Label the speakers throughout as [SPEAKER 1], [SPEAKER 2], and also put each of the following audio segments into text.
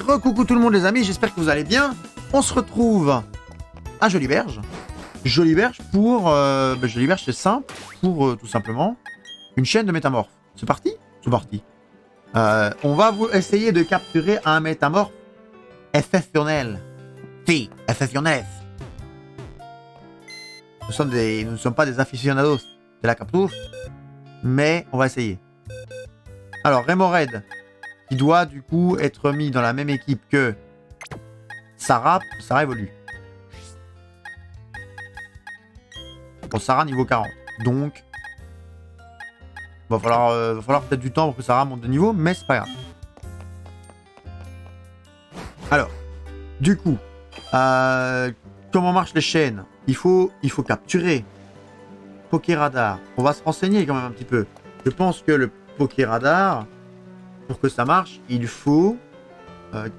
[SPEAKER 1] Recoucou tout le monde les amis, j'espère que vous allez bien. On se retrouve à Joliberge. Joliberge pour... Joliberge c'est simple, pour tout simplement une chaîne de métamorphes. C'est parti? C'est parti. On va essayer de capturer un métamorphe exceptionnel. Si, exceptionnel. Nous ne sommes pas des aficionados de la capture, mais on va essayer. Alors, Remoraid, qui doit du coup être mis dans la même équipe que Sarah. Sarah évolue. Bon, Sarah niveau 40. Donc, va falloir peut-être du temps pour que Sarah monte de niveau, mais c'est pas grave. Alors, du coup, comment marchent les chaînes? Il faut capturer Pokéradar. On va se renseigner quand même un petit peu. Je pense que le Pokéradar, pour que ça marche, il faut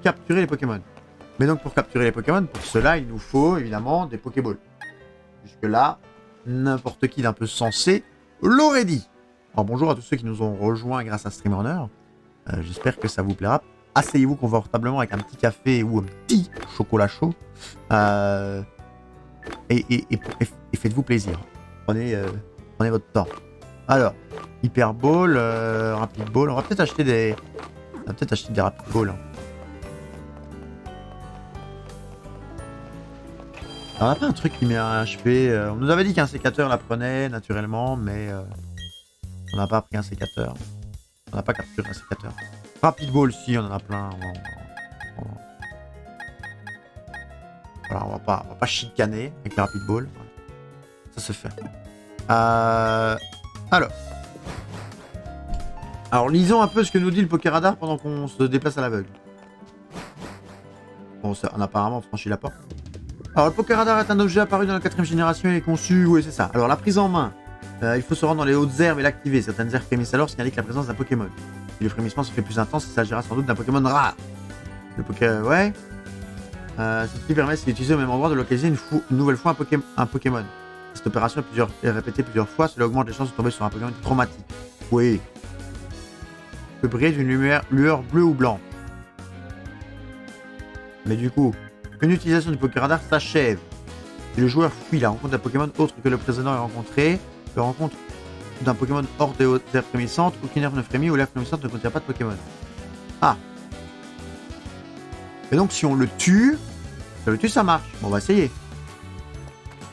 [SPEAKER 1] capturer les Pokémon. Mais donc pour capturer les Pokémon, pour cela, il nous faut évidemment des Pokéballs. Jusque-là, n'importe qui d'un peu sensé l'aurait dit. Alors bonjour à tous ceux qui nous ont rejoints grâce à Streamerner. J'espère que ça vous plaira. Asseyez-vous confortablement avec un petit café ou un petit chocolat chaud. Et faites-vous plaisir. Prenez votre temps. Alors, Hyper Ball, Rapid Ball. On va peut-être acheter des Rapid Ball. Alors, on n'a pas un truc qui met un HP. On nous avait dit qu'un sécateur la prenait naturellement, mais on n'a pas pris un sécateur. On n'a pas capturé un sécateur. Rapid Ball, si, on en a plein. Voilà, on va pas chicaner avec les Rapid Ball. Ça se fait. Alors, lisons un peu ce que nous dit le Pokéradar pendant qu'on se déplace à l'aveugle. Bon, on a apparemment franchi la porte. Alors, le Pokéradar est un objet apparu dans la 4ème génération et est conçu... Oui, c'est ça. Alors, la prise en main. Il faut se rendre dans les hautes herbes et l'activer. Certaines herbes frémissent alors, ce qui indique la présence d'un Pokémon. Si le frémissement se fait plus intense, il s'agira sans doute d'un Pokémon rare. Le Pokémon... Ouais. Ce qui permet, si utilisé au même endroit, de localiser une nouvelle fois un Pokémon. Cette opération est répétée plusieurs fois, cela augmente les chances de tomber sur un Pokémon traumatique. Oui. Peut briller d'une lueur bleue ou blanc. Mais du coup, une utilisation du Pokéradar s'achève. Si le joueur fuit la rencontre d'un Pokémon autre que le précédent est rencontré, la rencontre d'un Pokémon hors des herbes frémissantes, aucune herbe ne frémit ou l'herbe frémissante ne contient pas de Pokémon. Ah. Et donc si on le tue, ça marche. Bon, on va essayer.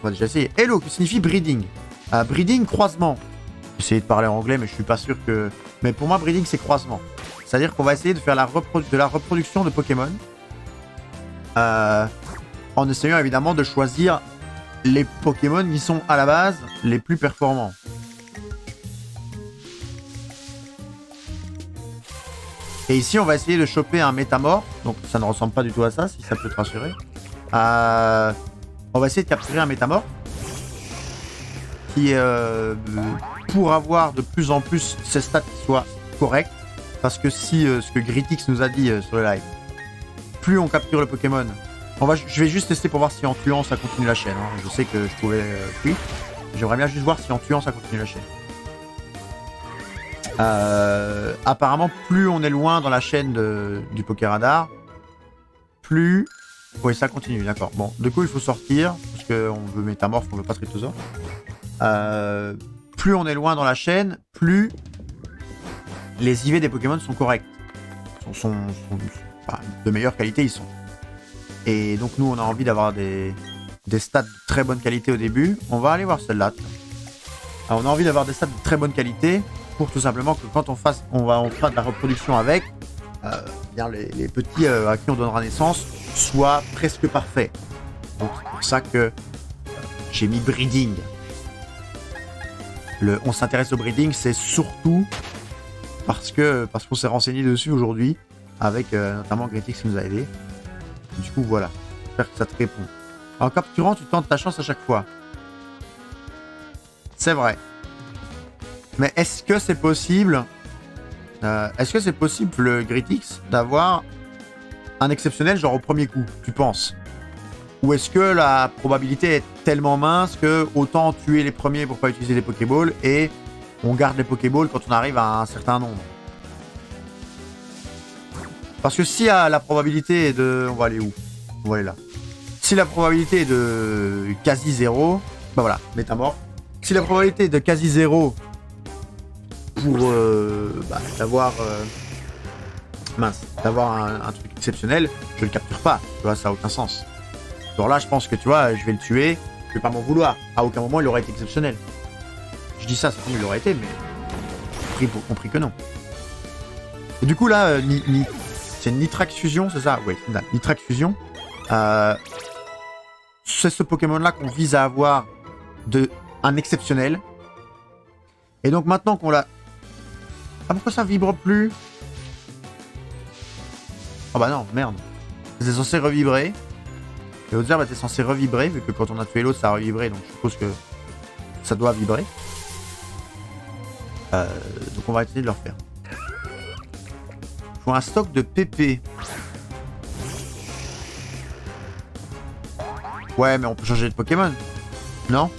[SPEAKER 1] On va déjà essayer. Hello, qui signifie breeding. Breeding, croisement. J'essaie de parler en anglais, mais je suis pas sûr que... Mais pour moi, breeding, c'est croisement. C'est-à-dire qu'on va essayer de faire la reproduction de Pokémon. En essayant évidemment de choisir les Pokémon qui sont à la base les plus performants. Et ici, on va essayer de choper un métamorphe. Donc, ça ne ressemble pas du tout à ça, si ça peut te rassurer. On va essayer de capturer un métamorphe qui pour avoir de plus en plus ses stats qui soient corrects. Parce que si ce que Gritix nous a dit sur le live, plus on capture le Pokémon, je vais juste tester pour voir si en tuant ça continue la chaîne. Hein. Je sais que je pouvais fuir. J'aimerais bien juste voir si en tuant ça continue la chaîne. Apparemment, plus on est loin dans la chaîne du Pokéradar, plus... Oui, ça continue, d'accord. Bon, du coup, il faut sortir, parce qu'on veut métamorphe, on veut pas Tritosaur. Plus on est loin dans la chaîne, plus les IV des Pokémon sont corrects. Sont de meilleure qualité, ils sont. Et donc, nous, on a envie d'avoir des stats de très bonne qualité au début. On va aller voir celle-là. Alors, on a envie d'avoir des stats de très bonne qualité pour tout simplement que quand on fera de la reproduction avec, bien les petits à qui on donnera naissance soient presque parfaits. Donc, c'est pour ça que j'ai mis breeding. On s'intéresse au breeding, c'est surtout parce qu'on s'est renseigné dessus aujourd'hui avec notamment Gritix qui nous a aidé. Du coup, voilà. J'espère que ça te répond. En capturant, tu tentes ta chance à chaque fois. C'est vrai. Mais est-ce que c'est possible le Gritix d'avoir un exceptionnel genre au premier coup, tu penses? Ou est-ce que la probabilité est tellement mince que autant tuer les premiers pour pas utiliser les Pokéballs et on garde les Pokéballs quand on arrive à un certain nombre? Parce que si la probabilité est de... On va aller où? On va aller là. Si la probabilité est de quasi 0, bah voilà, métamorphe. Si la probabilité est de quasi 0 pour d'avoir un truc exceptionnel, je le capture pas. Tu vois, ça a aucun sens. Alors là, je pense que tu vois, je vais le tuer, je vais pas m'en vouloir. À aucun moment, il aurait été exceptionnel. Je dis ça, c'est comme il aurait été, mais compris que non. Et du coup là, c'est Nitrax Fusion, c'est ça? Oui, c'est Nitrax Fusion. C'est ce Pokémon-là qu'on vise à avoir un exceptionnel. Et donc maintenant qu'on l'a... Ah, pourquoi ça vibre plus? Oh bah non, merde. C'est censé revibrer. Et l'autre herbe était censé revibrer, vu que quand on a tué l'autre, ça a revibré, donc je suppose que ça doit vibrer. Donc on va essayer de le refaire. Il faut un stock de PP. Ouais, mais on peut changer de Pokémon. Non?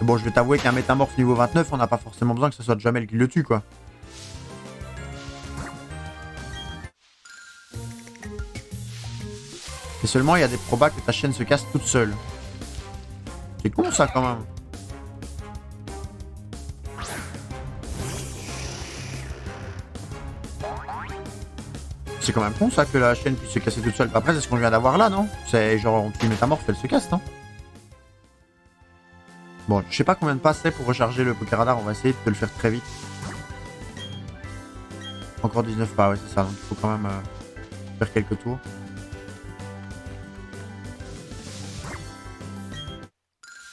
[SPEAKER 1] Bon, je vais t'avouer qu'un métamorphe niveau 29, on n'a pas forcément besoin que ce soit Jamel qui le tue, quoi. Et seulement, il y a des probas que ta chaîne se casse toute seule. C'est con, ça, quand même. C'est quand même con, ça, que la chaîne puisse se casser toute seule. Après, c'est ce qu'on vient d'avoir là, non? C'est genre, on tue une métamorphe, elle se casse, non? Bon, je sais pas combien de pas c'est pour recharger le Pokéradar, on va essayer de le faire très vite. Encore 19 pas, ouais, c'est ça, donc il faut quand même faire quelques tours.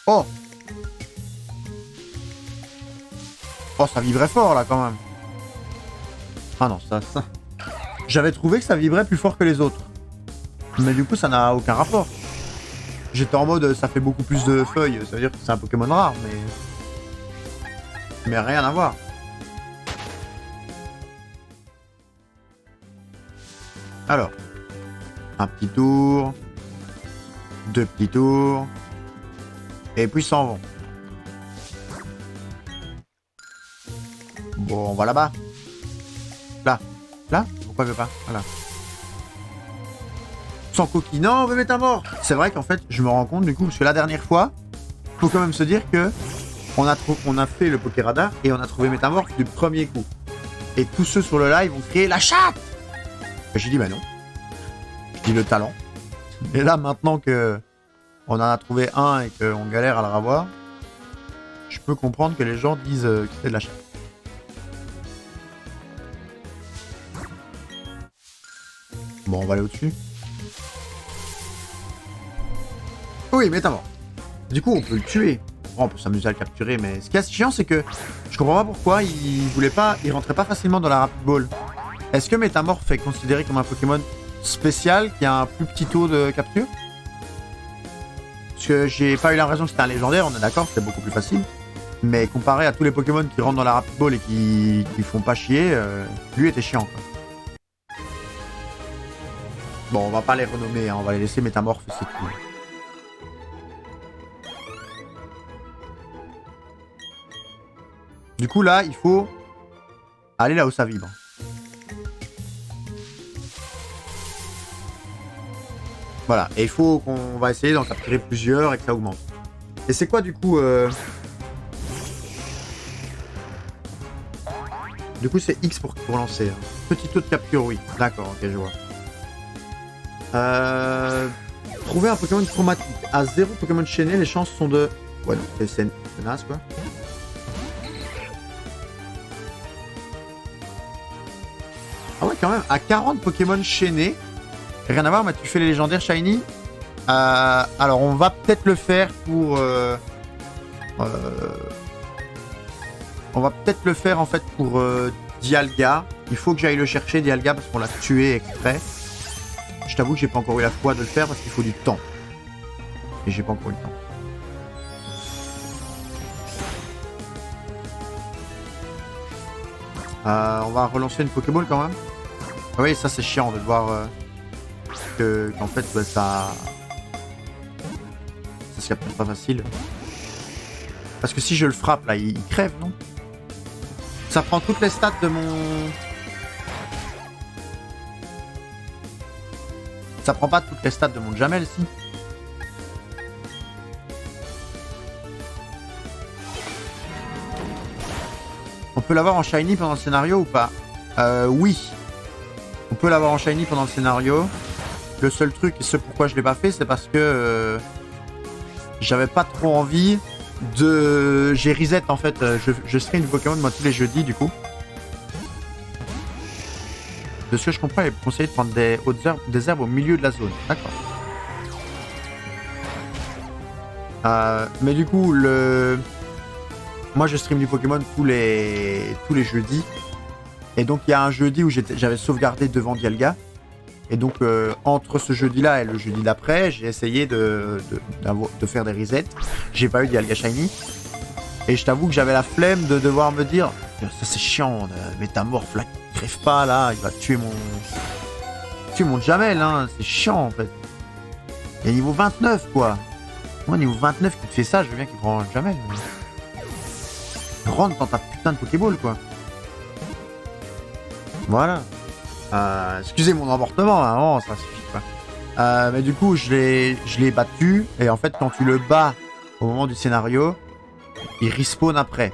[SPEAKER 1] Oh! Oh, ça vibrait fort, là, quand même. Ah non, ça... J'avais trouvé que ça vibrait plus fort que les autres. Mais du coup, ça n'a aucun rapport. J'étais en mode, ça fait beaucoup plus de feuilles, ça veut dire que c'est un Pokémon rare, mais rien à voir. Alors, un petit tour, deux petits tours, et puis s'en vont. Bon, on va là-bas. Là. Là? Pourquoi je veux pas? Voilà. Sans coquille. Non, on veut métamorphe. C'est vrai qu'en fait, je me rends compte du coup, parce que la dernière fois, faut quand même se dire que on a fait le Pokéradar et on a trouvé métamorphe du premier coup. Et tous ceux sur le live ont crié la chatte. Et j'ai dit bah non. Je dis le talent. Et là maintenant que on en a trouvé un et qu'on galère à le revoir, je peux comprendre que les gens disent que c'est de la chatte. Bon, on va aller au-dessus. Oui, métamorphe. Du coup, on peut le tuer. Bon, on peut s'amuser à le capturer, mais ce qui est chiant, c'est que je comprends pas pourquoi il rentrait pas facilement dans la Rapid Ball. Est-ce que métamorphe est considéré comme un Pokémon spécial qui a un plus petit taux de capture? Parce que j'ai pas eu l'impression que c'était un légendaire, on est d'accord, c'était beaucoup plus facile. Mais comparé à tous les Pokémon qui rentrent dans la Rapid Ball et qui font pas chier, lui était chiant, quoi. Bon, on va pas les renommer, hein, on va les laisser métamorphe, c'est tout. Du coup, là, il faut aller là où ça vibre. Voilà, et il faut qu'on va essayer d'en capturer plusieurs et que ça augmente. Et c'est quoi, du coup Du coup, c'est X pour lancer. Hein. Petit taux de capture, oui. D'accord, ok, je vois. Trouver un Pokémon chromatique. À 0 Pokémon chaîné, les chances sont de... Ouais, non, c'est naze, quoi. Ah ouais, quand même, à 40 Pokémon chaînés. Rien à voir, mais tu fais les légendaires shiny. Alors, on va peut-être le faire pour... on va peut-être le faire, en fait, pour Dialga. Il faut que j'aille le chercher, Dialga, parce qu'on l'a tué exprès. Je t'avoue que j'ai pas encore eu la foi de le faire, parce qu'il faut du temps. Et j'ai pas encore eu le temps. On va relancer une Pokéball quand même. Ah oui, ça c'est chiant de voir qu'en fait bah, ça se capture pas facile. Parce que si je le frappe là, il crève, non? Ça prend toutes les stats de mon... Ça prend pas toutes les stats de mon Jamel, si. On peut l'avoir en shiny pendant le scénario ou pas? Oui. On peut l'avoir en shiny pendant le scénario. Le seul truc, et ce pourquoi je l'ai pas fait, c'est parce que j'avais pas trop envie de... J'ai reset en fait, je stream du Pokémon moi tous les jeudis du coup. De ce que je comprends, il est conseillé de prendre des hautes herbes, des herbes au milieu de la zone. D'accord. Mais du coup, moi je stream du Pokémon tous les jeudis. Et donc il y a un jeudi où j'avais sauvegardé devant Dialga. Et donc entre ce jeudi-là et le jeudi d'après, j'ai essayé de faire des resets. J'ai pas eu Dialga Shiny. Et je t'avoue que j'avais la flemme de devoir me dire ça c'est chiant, Métamorphe là, il crève pas là, il va tuer mon Jamel, hein, c'est chiant en fait. Et niveau 29 quoi. Moi niveau 29 qui te fait ça, je veux bien qu'il prend un Jamel. Rentre dans ta putain de Pokéball quoi. Voilà. Excusez mon emportement, hein, oh, ça suffit quoi. Mais du coup, je l'ai battu. Et en fait, quand tu le bats au moment du scénario, il respawn après.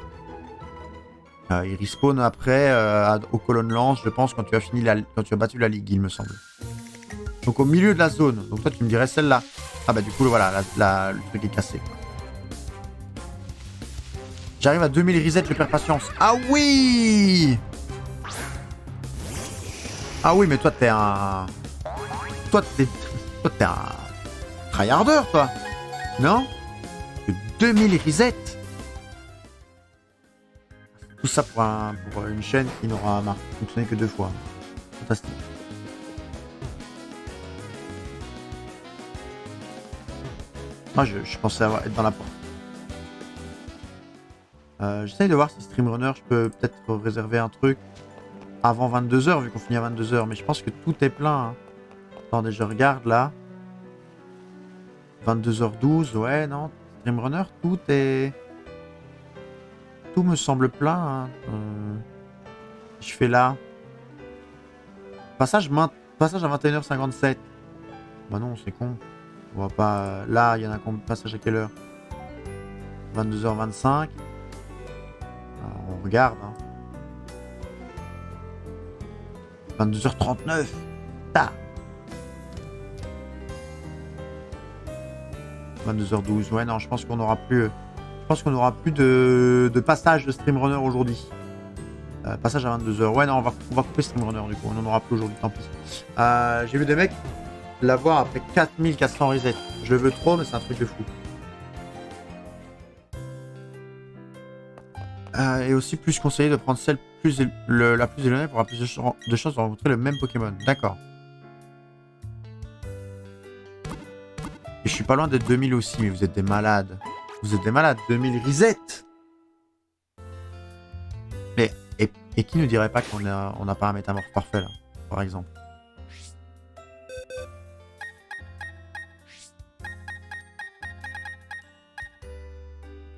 [SPEAKER 1] Il respawn après au colonne lance, je pense, quand tu as battu la ligue, il me semble. Donc au milieu de la zone. Donc toi, tu me dirais celle-là. Ah bah du coup, voilà, le truc est cassé. J'arrive à 2000 reset, je perds patience. Ah oui! Ah oui, mais toi, t'es un... Toi, t'es un... tryharder, toi. Non? 2000 reset. Tout ça pour une chaîne qui n'aura fonctionné que 2 fois. Fantastique. Moi, je pensais être dans la porte. J'essaye de voir si Streamrunner, je peux peut-être réserver un truc avant 22h, vu qu'on finit à 22h. Mais je pense que tout est plein. Hein. Attendez, je regarde là. 22h12, ouais, non. Streamrunner, tout me semble plein. Hein. Je fais là. Passage à 21h57. Bah non, c'est con. On va pas... Là, il y en a un passage à quelle heure? 22h25. Alors, on regarde. Hein. 22h39. Ta. 22h12. Ouais, non, je pense qu'on n'aura plus... de passage de Streamrunner aujourd'hui. Passage à 22h. Ouais, non, on va couper Streamrunner du coup. On n'en aura plus aujourd'hui, tant pis. J'ai vu des mecs l'avoir après 4400 resets. Je le veux trop, mais c'est un truc de fou. Et aussi plus conseillé de prendre celle la plus éloignée pour avoir plus de chances de rencontrer le même Pokémon. D'accord. Et je suis pas loin d'être 2000 aussi, mais vous êtes des malades. Vous êtes des malades. 2000 reset. Mais, et qui ne dirait pas qu'on n'a pas un métamorphe parfait, là, par exemple.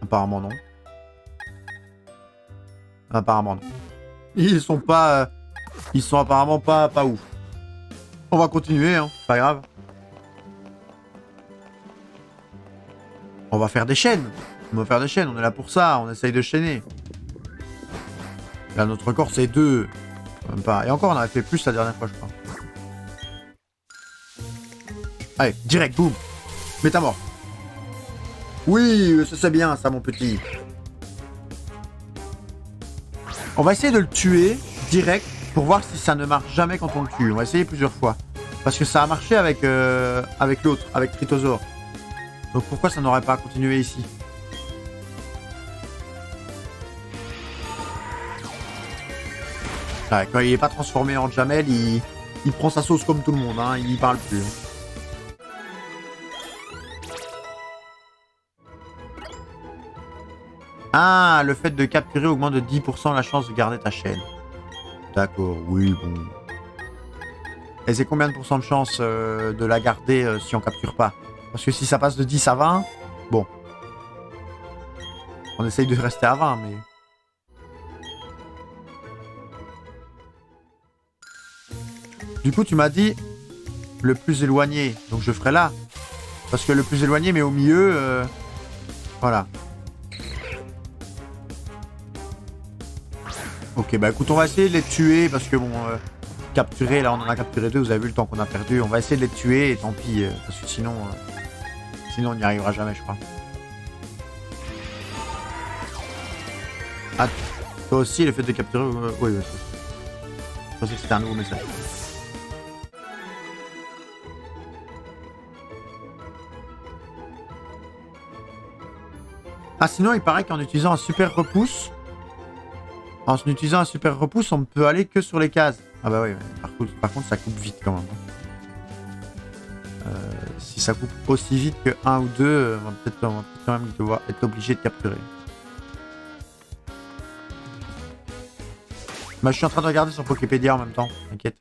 [SPEAKER 1] Apparemment non. Apparemment non. Ils sont apparemment pas ouf. On va continuer, hein. Pas grave. On va faire des chaînes. On est là pour ça. On essaye de chaîner. Là, notre record, c'est 2. Même pas. Et encore, on avait fait plus la dernière fois, je crois. Allez, direct, boum. Métamorphe. Oui, ça c'est bien, ça, mon petit. On va essayer de le tuer direct pour voir si ça ne marche jamais quand on le tue. On va essayer plusieurs fois. Parce que ça a marché avec l'autre, avec Tritosaur. Donc pourquoi ça n'aurait pas continué ici? Ouais, quand il est pas transformé en Jamel, il prend sa sauce comme tout le monde, hein, il parle plus. Ah, le fait de capturer augmente de 10% la chance de garder ta chaîne. D'accord, oui, bon. Et c'est combien de pourcents de chance de la garder si on capture pas? Parce que si ça passe de 10 à 20, bon. On essaye de rester à 20, mais... Du coup, tu m'as dit le plus éloigné. Donc je ferai là. Parce que le plus éloigné, mais au milieu... voilà. Ok, bah écoute, on va essayer de les tuer parce que bon... capturer, là on en a capturé 2, vous avez vu le temps qu'on a perdu. On va essayer de les tuer et tant pis. Parce que sinon... sinon on n'y arrivera jamais, je crois. Ah, toi aussi, le fait de capturer... oui, oui. Je pensais que c'était un nouveau message. Ah, sinon, il paraît qu'en utilisant un super repousse, on ne peut aller que sur les cases. Ah bah oui, par contre, ça coupe vite quand même. Si ça coupe aussi vite que 1 ou 2, on va peut-être quand même devoir être obligé de capturer. Bah, je suis en train de regarder sur Poképédia en même temps, t'inquiète.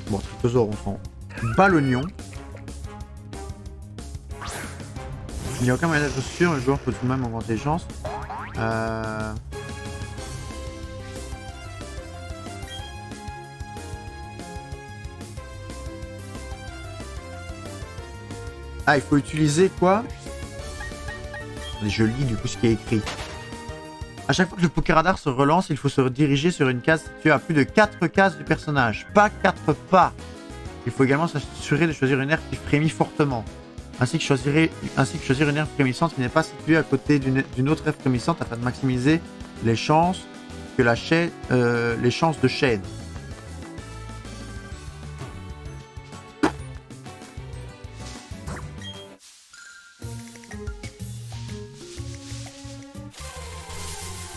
[SPEAKER 1] Bon, Tricosaur, on s'en bat l'oignon. Il n'y a aucun moyen d'être sûr, le joueur peut tout de même augmenter les chances. Ah, il faut utiliser quoi? Je lis du coup ce qui est écrit. À chaque fois que le Pokéradar se relance, il faut se diriger sur une case située à plus de 4 cases du personnage, pas 4 pas. Il faut également s'assurer de choisir une herbe qui frémit fortement, ainsi que choisir une herbe frémissante qui n'est pas située à côté d'une autre herbe frémissante afin de maximiser les chances que les chances de chaîne.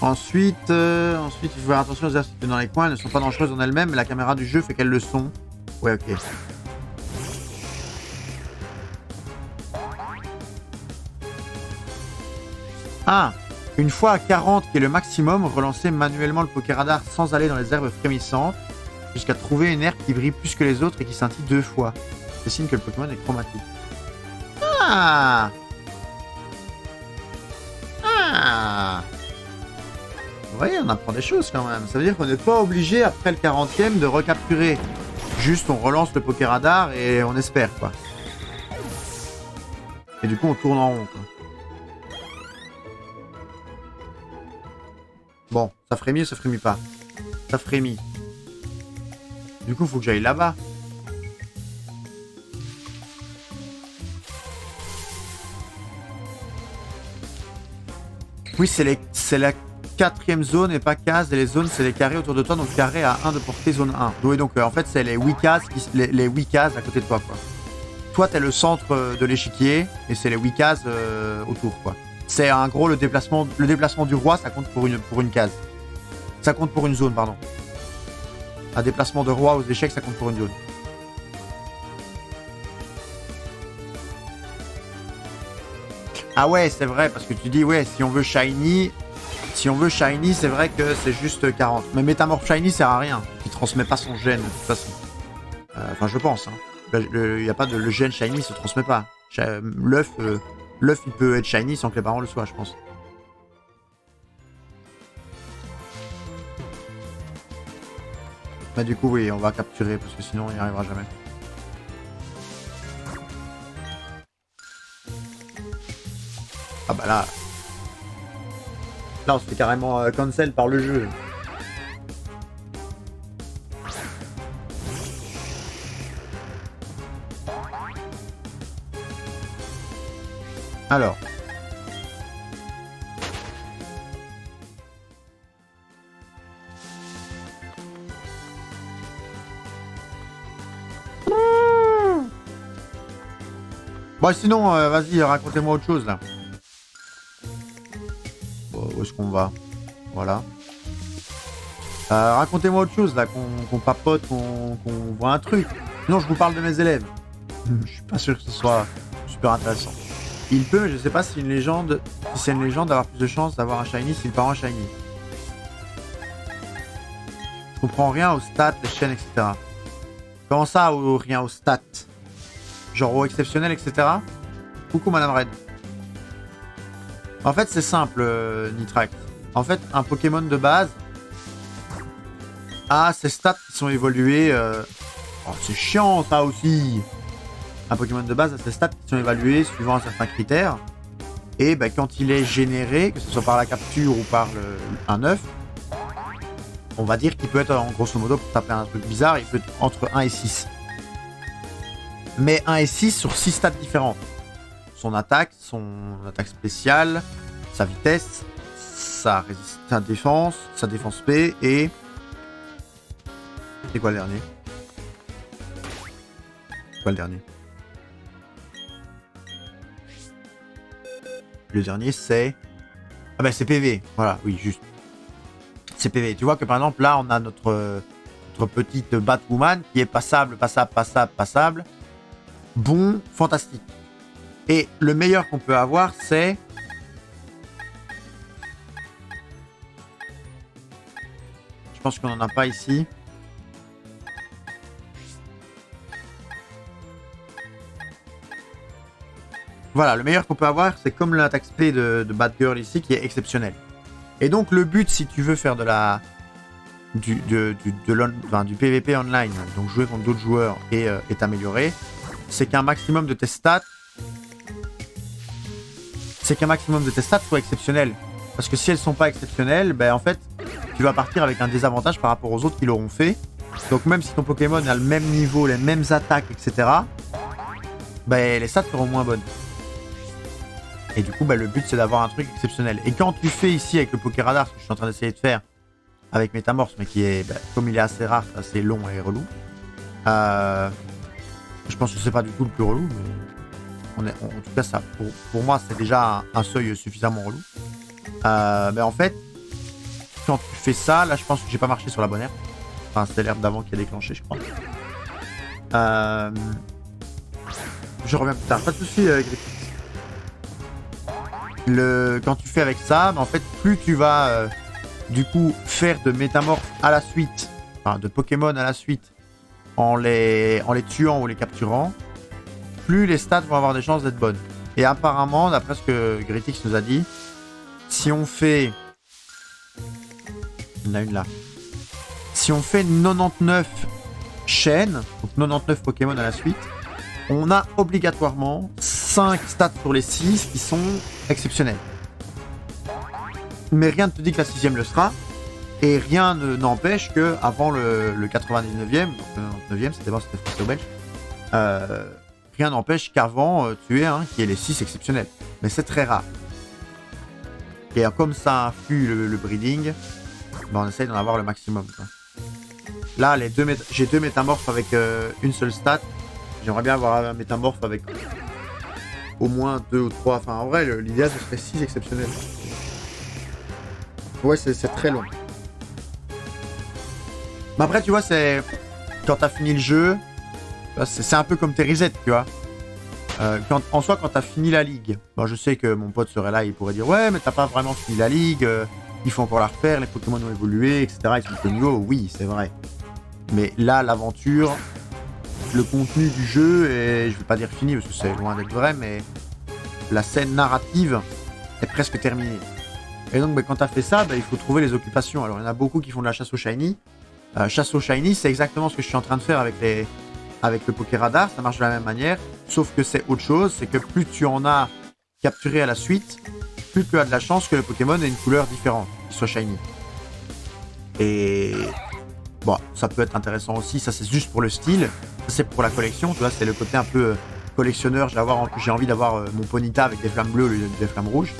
[SPEAKER 1] Ensuite, il faut faire attention aux herbes situées dans les coins. Elles ne sont pas dangereuses en elles-mêmes, mais la caméra du jeu fait qu'elles le sont. Ouais, ok. Ah, une fois à 40, qui est le maximum, relancez manuellement le Pokéradar sans aller dans les herbes frémissantes, jusqu'à trouver une herbe qui brille plus que les autres et qui scintille 2 fois. C'est signe que le Pokémon est chromatique. Ah! Ah! Vous voyez, on apprend des choses quand même. Ça veut dire qu'on n'est pas obligé, après le 40e, de recapturer. Juste, on relance le Pokéradar et on espère, quoi. Et du coup, on tourne en rond, quoi. Bon, ça frémit ou ça frémit pas? Ça frémit. Du coup, il faut que j'aille là-bas. Oui, c'est la 4e zone et pas case. Et les zones, c'est les carrés autour de toi. Donc, carré à 1 de portée, zone 1. Oui, donc, en fait, c'est les 8 cases, les 8 cases à côté de toi, quoi. Toi, t'es le centre de l'échiquier et c'est les 8 cases autour, quoi. C'est en gros le déplacement du roi, ça compte pour une case. Ça compte pour une zone, pardon. Un déplacement de roi aux échecs, ça compte pour une zone. Ah ouais, c'est vrai, parce que tu dis, ouais, si on veut Shiny, c'est vrai que c'est juste 40. Mais Métamorph Shiny sert à rien. Il transmet pas son gène, de toute façon. Enfin, je pense. Hein. Il y a pas de... Le gène Shiny se transmet pas. L'œuf, il peut être Shiny sans que les parents le soient, je pense. Mais du coup, oui, on va capturer, parce que sinon, on n'y arrivera jamais. Ah bah là... Là, on se fait carrément cancel par le jeu. Alors. Bon, sinon, vas-y, racontez-moi autre chose, là. Bon, où est-ce qu'on va? Voilà. Racontez-moi autre chose, là, qu'on papote, qu'on voit un truc. Sinon, je vous parle de mes élèves. Je suis pas sûr que ce soit super intéressant. Il peut, mais je sais pas si c'est une légende d'avoir plus de chances d'avoir un shiny si le parent shiny. Je comprends rien aux stats, les chaînes, etc. Comment ça, rien aux stats? Genre au exceptionnel, etc. Coucou Madame Red. En fait, c'est simple, Nitrax. En fait, un Pokémon de base, a ses stats qui sont évoluées. Oh, c'est chiant ça aussi. Un Pokémon de base a ses stats qui sont évaluées suivant certains critères. Et bah, quand il est généré, que ce soit par la capture ou par un œuf, on va dire qu'il peut être, en grosso modo, pour taper un truc bizarre, il peut être entre 1 et 6. Mais 1 et 6 sur 6 stats différentes. Son attaque spéciale, sa vitesse, sa défense P et... C'est quoi le dernier? Le dernier, c'est... Ah bah c'est PV, voilà, oui, juste. C'est PV. Tu vois que par exemple, là, on a notre petite Batwoman qui est passable. Bon, fantastique. Et le meilleur qu'on peut avoir, c'est... Je pense qu'on n'en a pas ici. Voilà, le meilleur qu'on peut avoir, c'est comme l'attaque spé de Batgirl ici, qui est exceptionnel. Et donc, le but, si tu veux faire du PVP online, donc jouer contre d'autres joueurs et t'améliorer, c'est qu'un maximum de tes stats soit exceptionnel. Parce que si elles sont pas exceptionnelles, ben en fait, tu vas partir avec un désavantage par rapport aux autres qui l'auront fait. Donc même si ton Pokémon a le même niveau, les mêmes attaques, etc., ben les stats seront moins bonnes. Et du coup, bah, le but, c'est d'avoir un truc exceptionnel. Et quand tu fais ici avec le Pokéradar, ce que je suis en train d'essayer de faire avec Métamorphe, mais qui est, bah, comme il est assez rare, assez long et relou, je pense que c'est pas du tout le plus relou, mais en tout cas, ça, pour moi, c'est déjà un seuil suffisamment relou. Mais en fait, quand tu fais ça, là, je pense que j'ai pas marché sur la bonne herbe. Enfin, c'était l'herbe d'avant qui a déclenché, je crois. Je reviens plus tard. Pas de soucis, Griffith. Quand tu fais avec ça, bah en fait, plus tu vas du coup faire de métamorphes à la suite, enfin de Pokémon à la suite, en les tuant ou les capturant, plus les stats vont avoir des chances d'être bonnes. Et apparemment, d'après ce que Gritix nous a dit, si on fait... Il y en a une là. Si on fait 99 chaînes, donc 99 Pokémon à la suite, on a obligatoirement 5 stats sur les 6 qui sont exceptionnels. Mais rien ne te dit que la 6ème le sera. Et rien n'empêche que avant le 99ème, donc le 99ème, c'était français ou belge, rien n'empêche qu'avant tu aies un qui ait les 6 exceptionnels. Mais c'est très rare. Et comme ça influe le breeding, ben on essaye d'en avoir le maximum, quoi. Là, j'ai 2 métamorphes avec une seule stat. J'aimerais bien avoir un métamorphe avec au moins 2 ou 3. Enfin, en vrai, l'idéal, ce serait 6 exceptionnels. Ouais, c'est très long. Mais après, tu vois, c'est... Quand t'as fini le jeu, c'est un peu comme tes resets, tu vois. En soi, quand t'as fini la ligue, bon, je sais que mon pote serait là, il pourrait dire « Ouais, mais t'as pas vraiment fini la ligue, il faut encore la refaire, les Pokémon ont évolué, etc. » Ils sont au niveau, oui, c'est vrai. Mais là, l'aventure... Le contenu du jeu est, je vais pas dire fini parce que c'est loin d'être vrai, mais la scène narrative est presque terminée. Et donc, quand tu as fait ça, il faut trouver les occupations. Alors, il y en a beaucoup qui font de la chasse au shiny. Chasse au shiny, c'est exactement ce que je suis en train de faire avec le Pokéradar. Ça marche de la même manière, sauf que c'est autre chose. C'est que plus tu en as capturé à la suite, plus tu as de la chance que le Pokémon ait une couleur différente, qu'il soit shiny. Et bon, ça peut être intéressant aussi. Ça, c'est juste pour le style. Ça, c'est pour la collection, tu vois, c'est le côté un peu collectionneur. J'ai envie d'avoir mon Ponyta avec des flammes bleues au lieu des flammes rouges.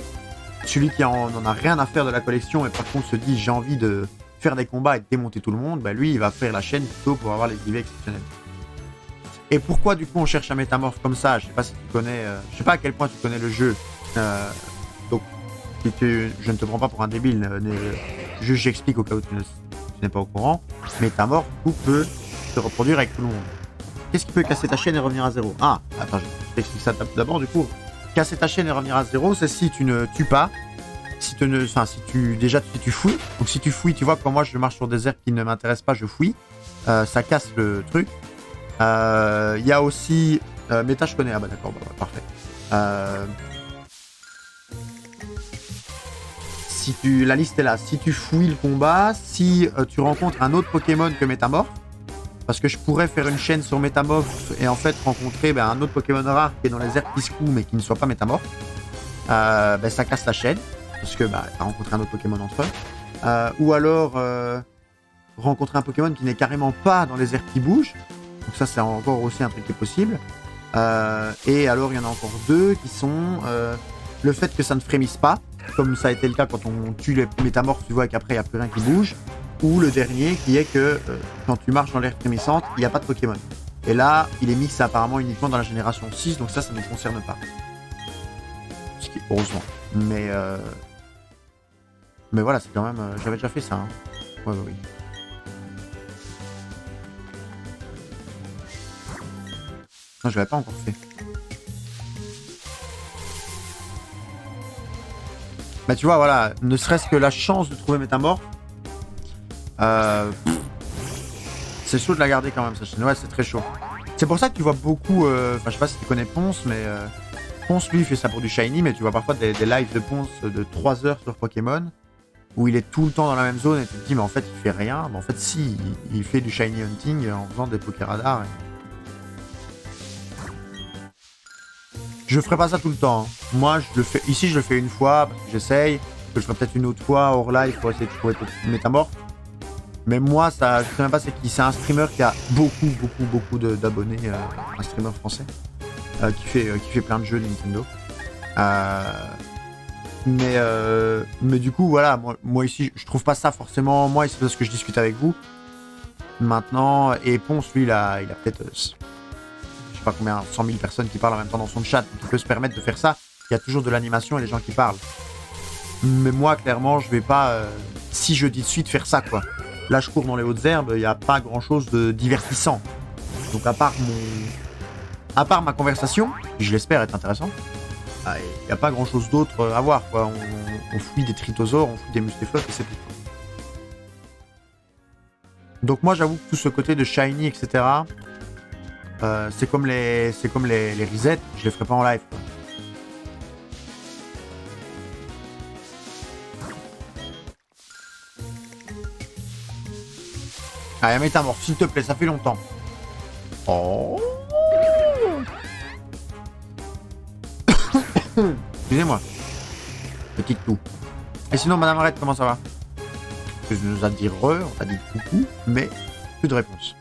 [SPEAKER 1] Celui qui en a rien à faire de la collection et par contre se dit j'ai envie de faire des combats et de démonter tout le monde, lui il va faire la chaîne plutôt pour avoir les IV exceptionnels. Et pourquoi du coup on cherche un métamorphe comme ça? Je sais pas si tu connais, je sais pas à quel point tu connais le jeu. Donc je ne te prends pas pour un débile, juste j'explique au cas où tu n'es pas au courant. Métamorphe du coup peut se reproduire avec tout le monde. Qu'est-ce qui peut casser ta chaîne et revenir à zéro? Ah, attends, je t'explique ça d'abord du coup. Casser ta chaîne et revenir à zéro, c'est si tu ne tues pas, si tu fouilles. Donc si tu fouilles, tu vois, quand moi je marche sur des herbes qui ne m'intéressent pas, je fouille. Ça casse le truc. Il y a aussi... Méta, je connais. Ah bah d'accord, parfait. la liste est là. Si tu fouilles le combat, si tu rencontres un autre Pokémon que Métamorph, parce que je pourrais faire une chaîne sur Métamorph et en fait rencontrer un autre Pokémon rare qui est dans les airs Piscou mais qui ne soit pas Métamorph, ça casse la chaîne, parce que t'as rencontré un autre Pokémon entre eux. Ou alors rencontrer un Pokémon qui n'est carrément pas dans les airs qui bougent, donc ça c'est encore aussi un truc qui est possible. Et alors il y en a encore deux qui sont le fait que ça ne frémisse pas, comme ça a été le cas quand on tue les métamorphes, tu vois qu'après il n'y a plus rien qui bouge, ou le dernier qui est que quand tu marches dans l'air frémissante, il n'y a pas de Pokémon. Et là, il est mixé apparemment uniquement dans la génération 6, donc ça ne me concerne pas. Ce qui est heureusement. Mais voilà, c'est quand même... j'avais déjà fait ça. Hein. Ouais, oui. Non, je l'avais pas encore fait. Bah tu vois, voilà, ne serait-ce que la chance de trouver Métamorph, c'est chaud de la garder quand même, ça. Ouais, c'est très chaud. C'est pour ça que tu vois beaucoup, je sais pas si tu connais Ponce, mais Ponce, lui, il fait ça pour du shiny, mais tu vois parfois des lives de Ponce de 3 heures sur Pokémon, où il est tout le temps dans la même zone, et tu te dis, mais en fait, il fait rien. Mais en fait, si, il fait du shiny hunting en faisant des Pokéradars. Je ferai pas ça tout le temps. Hein. Moi, je le fais. Ici, je le fais une fois parce que j'essaye. Que je ferai peut-être une autre fois hors live pour essayer de trouver Métamorph. Mais moi, ça, je sais même pas c'est qui. C'est un streamer qui a beaucoup d'abonnés, un streamer français qui fait plein de jeux de Nintendo. Mais du coup, voilà, moi ici, je trouve pas ça forcément. Moi, c'est parce que je discute avec vous. Maintenant, et Ponce, lui, il a peut-être. Je sais pas combien, 100 000 personnes qui parlent en même temps dans son chat, qui peut se permettre de faire ça. Il y a toujours de l'animation et des gens qui parlent. Mais moi, clairement, je vais pas, si je dis de suite, faire ça, quoi. Là, je cours dans les hautes herbes, il n'y a pas grand-chose de divertissant. Donc, à part ma conversation, qui je l'espère être intéressant, il n'y a pas grand-chose d'autre à voir, quoi. On fouille des tritosaures, on fouille des mustéflops et c'est tout. Donc moi, j'avoue que tout ce côté de shiny, etc., c'est comme les resets, je les ferai pas en live, quoi. Allez, Métamorph, s'il te plaît, ça fait longtemps. Oh. Excusez-moi. Petite toux. Et sinon, Madame Arrête, comment ça va? Tu nous as dit on t'a dit coucou, mais plus de réponse.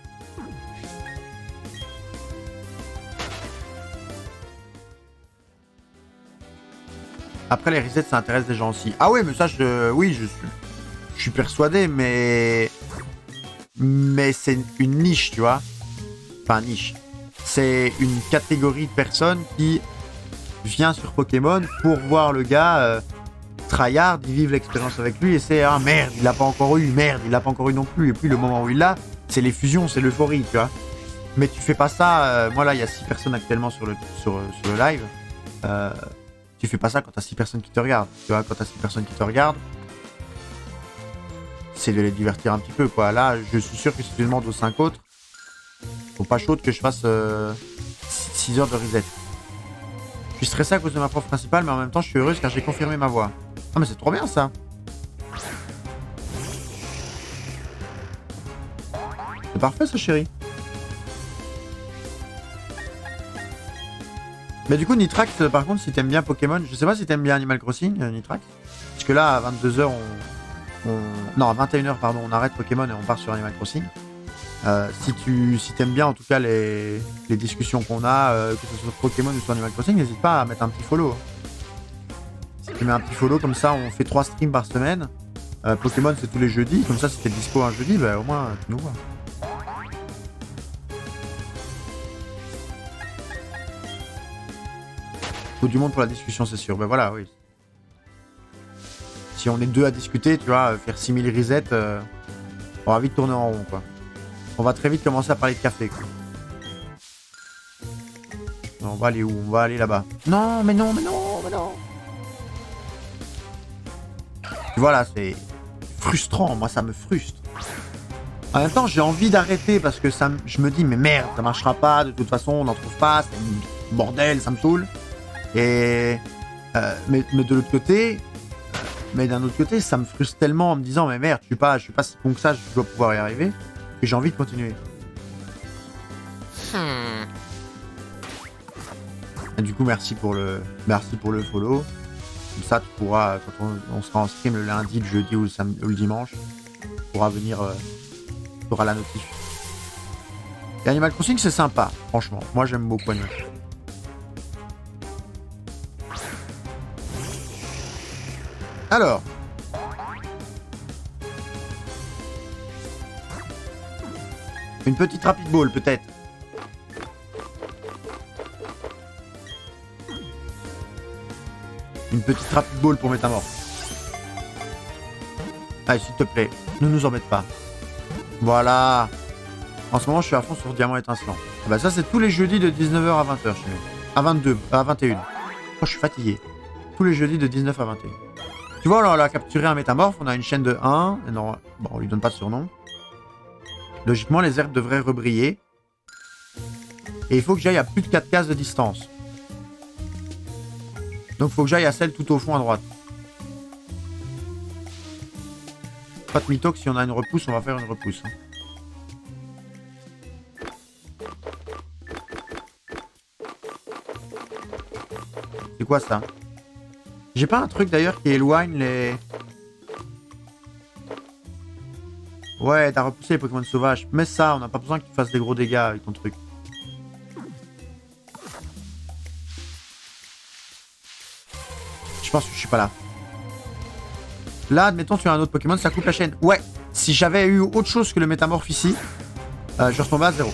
[SPEAKER 1] Après, les resets, ça intéresse des gens aussi. Ah oui, mais ça, je suis persuadé, mais c'est une niche, tu vois. Enfin, niche. C'est une catégorie de personnes qui vient sur Pokémon pour voir le gars tryhard, ils vivent l'expérience avec lui et c'est ah merde, il l'a pas encore eu, merde, il l'a pas encore eu non plus. Et puis le moment où il l'a, c'est les fusions, c'est l'euphorie, tu vois. Mais tu fais pas ça. Moi là, il y a 6 personnes actuellement sur le live. Tu fais pas ça quand t'as 6 personnes qui te regardent. Tu vois, quand t'as 6 personnes qui te regardent, c'est de les divertir un petit peu, quoi. Là, je suis sûr que si tu demandes aux 5 autres, faut pas chaud que je fasse 6 heures de reset. Je suis stressé à cause de ma prof principale, mais en même temps, je suis heureuse car j'ai confirmé ma voix. Ah, mais c'est trop bien, ça. C'est parfait, ça, chérie. Mais du coup, Nitrax, par contre, si t'aimes bien Pokémon, je sais pas si t'aimes bien Animal Crossing, Nitrax. Parce que là, à 22h, non, à 21h, pardon, on arrête Pokémon et on part sur Animal Crossing. Si t'aimes bien, en tout cas, les discussions qu'on a, que ce soit sur Pokémon ou sur Animal Crossing, n'hésite pas à mettre un petit follow. Si tu mets un petit follow, comme ça, on fait 3 streams par semaine. Pokémon, c'est tous les jeudis. Comme ça, si t'es dispo un jeudi, bah, au moins, tu nous vois. Faut du monde pour la discussion, c'est sûr. Ben voilà, oui. Si on est 2 à discuter, tu vois, faire 6000 resets, on va vite tourner en rond, quoi. On va très vite commencer à parler de café, quoi. On va aller où? On va aller là-bas. Non, mais non, mais non, mais non. Voilà, c'est frustrant. Moi, ça me frustre. En même temps, j'ai envie d'arrêter parce que je me dis, mais merde, ça marchera pas. De toute façon, on n'en trouve pas. C'est un bordel, ça me saoule. Et mais de l'autre côté, Mais d'un autre côté, ça me frustre tellement en me disant, mais merde, je suis pas si con que ça, je dois pouvoir y arriver, que j'ai envie de continuer. Et du coup, merci pour le follow. Comme ça, tu pourras, quand on sera en stream le lundi, le jeudi ou le dimanche, tu pourras venir, tu auras la notif. Et Animal Crossing, c'est sympa, franchement. Moi, j'aime beaucoup Animal Crossing. Alors. Une petite rapid ball, peut-être. Une petite rapid ball pour Métamorphe. Allez, s'il te plaît, ne nous embête pas. Voilà. En ce moment, je suis à fond sur Diamant étincelant. Bah ça, c'est tous les jeudis de 19h à 20h chez nous. À 22, à 21. Oh, je suis fatigué. Tous les jeudis de 19 à 21. Tu vois, alors, on a capturé un Métamorphe, on a une chaîne de 1. Et non, bon, on lui donne pas de surnom. Logiquement, les herbes devraient rebriller. Et il faut que j'aille à plus de 4 cases de distance. Donc il faut que j'aille à celle tout au fond à droite. Pas de mytho que si on a une repousse, on va faire une repousse. C'est quoi ça? J'ai pas un truc d'ailleurs qui éloigne les... Ouais, t'as repoussé les Pokémon sauvages. Mais ça, on n'a pas besoin que tu fasses des gros dégâts avec ton truc. Je pense que je suis pas là. Là, admettons, tu as un autre Pokémon, ça coupe la chaîne. Ouais, si j'avais eu autre chose que le Métamorphe ici, je retombais à 0.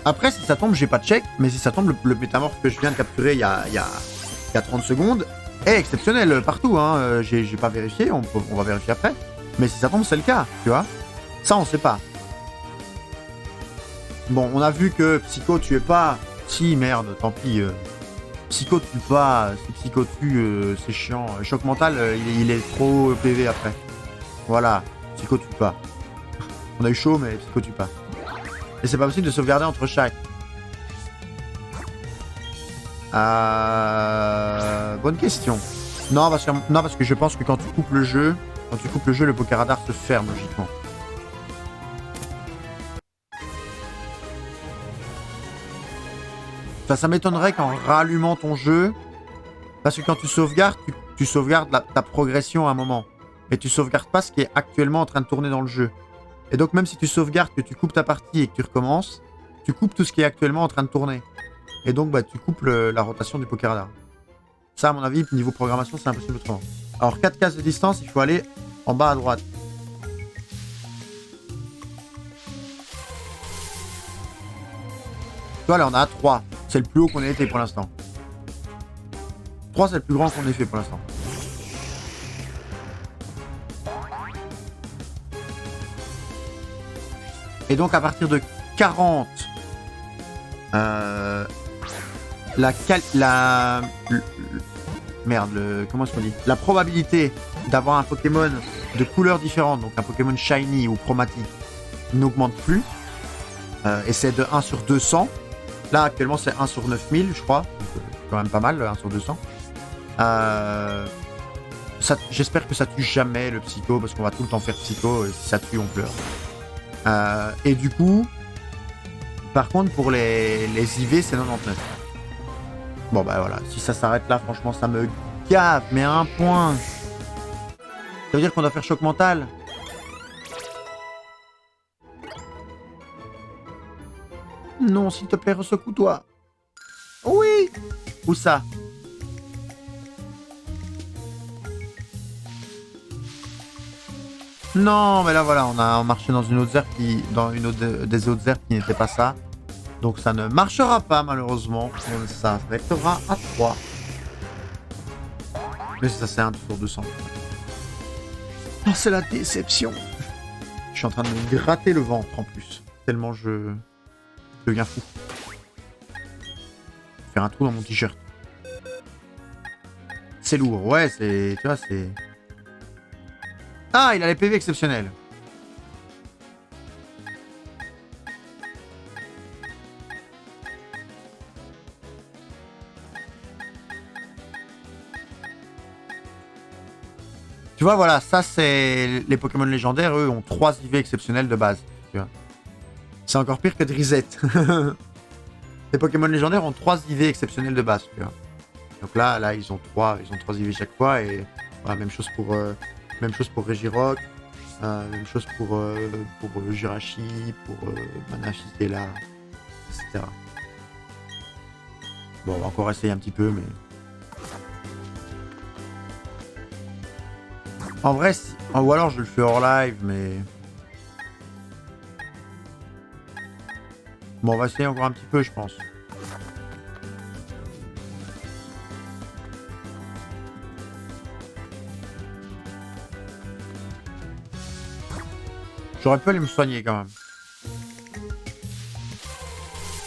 [SPEAKER 1] Après, si ça tombe, j'ai pas de check, mais si ça tombe, le Métamorphe que je viens de capturer il y a 30 secondes est exceptionnel partout. Hein. J'ai pas vérifié, on va vérifier après. Mais si ça tombe, c'est le cas, tu vois. Ça, on sait pas. Bon, on a vu que Psycho tue pas. Si, merde, tant pis. Psycho tue pas. Si Psycho tue, c'est chiant. Choc mental, il est trop PV après. Voilà, Psycho tue pas. On a eu chaud, mais Psycho tue pas. Et c'est pas possible de sauvegarder entre chaque. Bonne question. Non, parce que je pense que quand tu coupes le jeu, le Pokéradar se ferme logiquement. Ça m'étonnerait qu'en rallumant ton jeu, parce que quand tu sauvegardes, tu sauvegardes ta progression à un moment. Mais tu sauvegardes pas ce qui est actuellement en train de tourner dans le jeu. Et donc même si tu sauvegardes, que tu coupes ta partie et que tu recommences, tu coupes tout ce qui est actuellement en train de tourner. Et donc bah, tu coupes la rotation du Pokéradar. Ça, à mon avis, niveau programmation, c'est impossible autrement. Alors 4 cases de distance, il faut aller en bas à droite. Tu vois, là on a 3. C'est le plus haut qu'on ait été pour l'instant. 3, c'est le plus grand qu'on ait fait pour l'instant. Et donc à partir de 40, comment est-ce qu'on dit? La probabilité d'avoir un Pokémon de couleurs différentes, donc un Pokémon Shiny ou Chromatique, n'augmente plus. Et c'est de 1 sur 200. Là, actuellement, c'est 1 sur 9000, je crois. C'est quand même pas mal, 1 sur 200. J'espère que ça tue jamais le Psycho, parce qu'on va tout le temps faire Psycho, et si ça tue, on pleure. Et du coup, par contre, pour les IV, c'est 99. Bon, bah voilà, si ça s'arrête là, franchement, ça me gave, mais à un point. Ça veut dire qu'on doit faire choc mental. Non, s'il te plaît, ressecoue-toi. Oui. Où ça? Non, mais là, voilà, on a marché dans une autre herbe des autres herbes qui n'étaient pas ça. Donc ça ne marchera pas, malheureusement. Ça restera à 3. Mais ça, c'est 1 sur 200. Oh, c'est la déception. Je suis en train de me gratter le ventre, en plus. Tellement je deviens fou. Faire un trou dans mon t-shirt. C'est lourd, ouais, c'est... Tu vois, c'est... Ah, il a les PV exceptionnels. Tu vois, voilà, ça c'est... Les Pokémon légendaires, eux, ont 3 IV exceptionnels de base. Tu vois. C'est encore pire que Drizette. Les Pokémon légendaires ont 3 IV exceptionnels de base, tu vois. Donc là, ils ont 3 IV chaque fois, et voilà, même chose pour Regirock, même chose pour Jirachi, pour Manaphy-Tela, etc. Bon, on va encore essayer un petit peu, mais... En vrai, si... ou alors je le fais hors live, mais... Bon, on va essayer encore un petit peu, je pense. J'aurais pu aller me soigner quand même.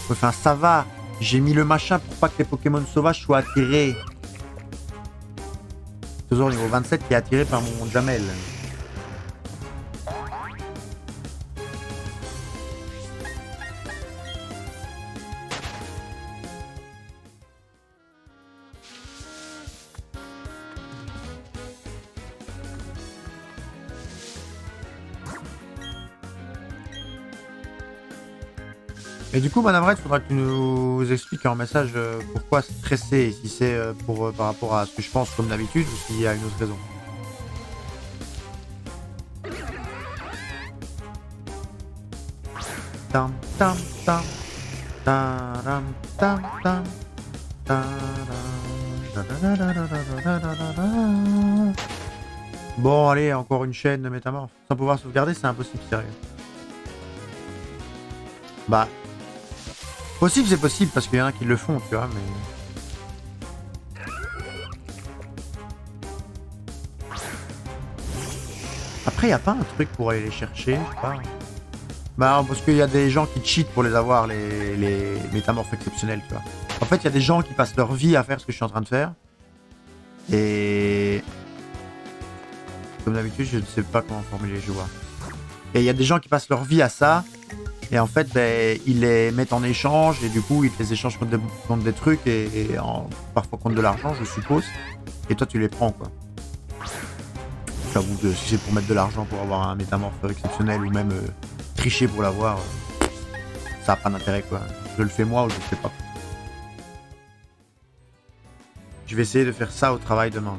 [SPEAKER 1] Enfin, ça va. J'ai mis le machin pour pas que les Pokémon sauvages soient attirés. Toujours niveau 27 qui est attiré par mon Jamel. Et du coup, Madame Red, faudra que tu nous expliques en message pourquoi stresser, si c'est par rapport à ce que je pense comme d'habitude ou s'il y a une autre raison. Tam tam tam tam tam tam tam. Bon, allez, encore une chaîne de métamorphes. Sans pouvoir sauvegarder, c'est impossible, sérieux. Bah, possible, c'est possible, parce qu'il y en a qui le font, tu vois, mais... Après, il n'y a pas un truc pour aller les chercher, je sais pas. Bah, parce qu'il y a des gens qui cheatent pour les avoir, les métamorphes exceptionnels, tu vois. En fait, il y a des gens qui passent leur vie à faire ce que je suis en train de faire. Et... Comme d'habitude, je ne sais pas comment formuler, je vois. Et il y a des gens qui passent leur vie à ça. Et en fait, ben, ils les mettent en échange. Et du coup, ils te les échangent contre des trucs. Parfois contre de l'argent, je suppose. Et toi, tu les prends, quoi. J'avoue que si c'est pour mettre de l'argent pour avoir un métamorphe exceptionnel ou même tricher pour l'avoir, ça n'a pas d'intérêt, quoi. Je le fais moi ou je le fais pas. Je vais essayer de faire ça au travail demain.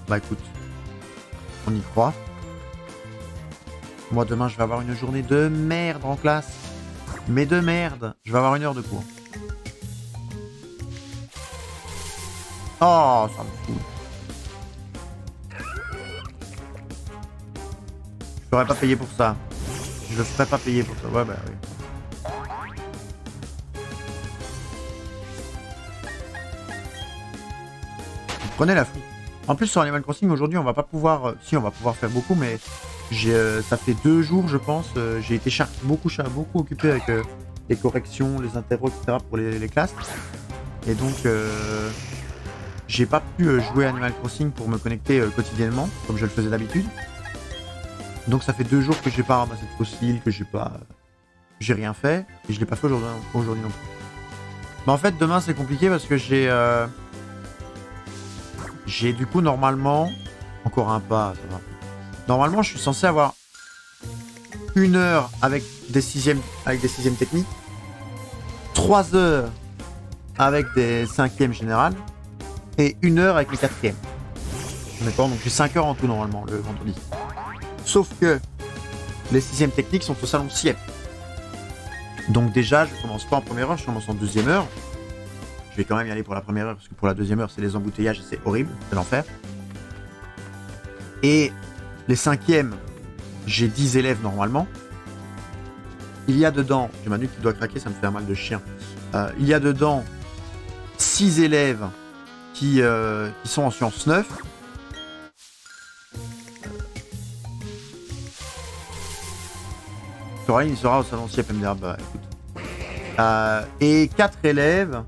[SPEAKER 1] Bah écoute, on y croit. Moi demain je vais avoir une journée de merde en classe. Mais de merde. Je vais avoir 1 heure de cours. Oh, ça me fout. Je ferais pas payer pour ça. Je le ferais pas payer pour ça. Ouais, bah oui. Vous prenez la fou. En plus, sur Animal Crossing, aujourd'hui, on va pas pouvoir... si, on va pouvoir faire beaucoup, mais... ça fait 2 jours, je pense. J'ai été beaucoup occupé avec les corrections, les interros, etc. pour les classes. Et donc... j'ai pas pu jouer à Animal Crossing pour me connecter quotidiennement, comme je le faisais d'habitude. Donc ça fait 2 jours que j'ai pas ramassé de fossiles, que j'ai rien fait, et je l'ai pas fait aujourd'hui non plus. Mais en fait, demain c'est compliqué parce que j'ai du coup normalement encore un pas, ça va. Normalement, je suis censé avoir 1 heure avec des sixièmes techniques, 3 heures avec des 5e générales et 1 heure avec les 4e. D'accord, donc j'ai 5 heures en tout normalement le vendredi. Sauf que les 6e techniques sont au salon Siep. Donc déjà, je commence pas en première heure, je commence en 2e heure. Je vais quand même y aller pour la première heure parce que pour la 2e heure, c'est les embouteillages et c'est horrible, c'est l'enfer. Et les 5e, j'ai 10 élèves normalement. Il y a dedans, j'ai ma nuque qui doit craquer, ça me fait un mal de chien. Il y a dedans 6 élèves qui sont en sciences 9. Coraline, il sera au salon Siep, elle me dira, bah écoute. Et 4 élèves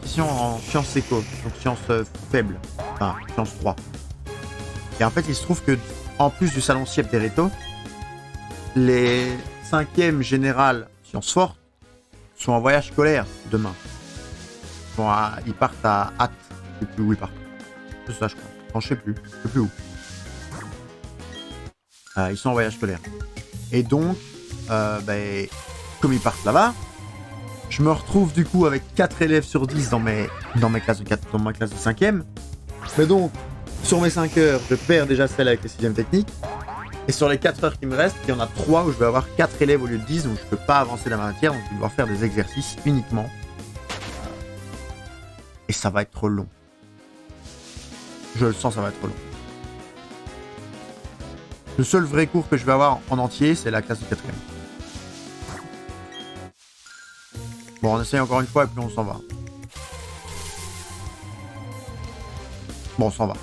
[SPEAKER 1] qui sont en sciences éco, donc sciences faibles, enfin sciences 3. Et en fait, il se trouve que en plus du salon Siep des Rétos, les 5e générales sciences fortes sont en voyage scolaire demain. Ils partent à Hatt, je sais plus où ils partent. C'est ça, je crois. Enfin, je sais plus où. Ils sont en voyage scolaire. Et donc, comme ils partent là-bas, je me retrouve du coup avec 4 élèves sur 10 dans ma classe de 5e. Mais donc, sur mes 5 heures, je perds déjà celle avec les 6e techniques. Et sur les 4 heures qui me restent, il y en a 3 où je vais avoir 4 élèves au lieu de 10, donc je peux pas avancer dans la matière, donc je vais devoir faire des exercices uniquement. Et ça va être trop long. Je le sens, ça va être trop long. Le seul vrai cours que je vais avoir en entier, c'est la classe de 4e. Bon, on essaye encore une fois et puis on s'en va. Bon, on s'en va.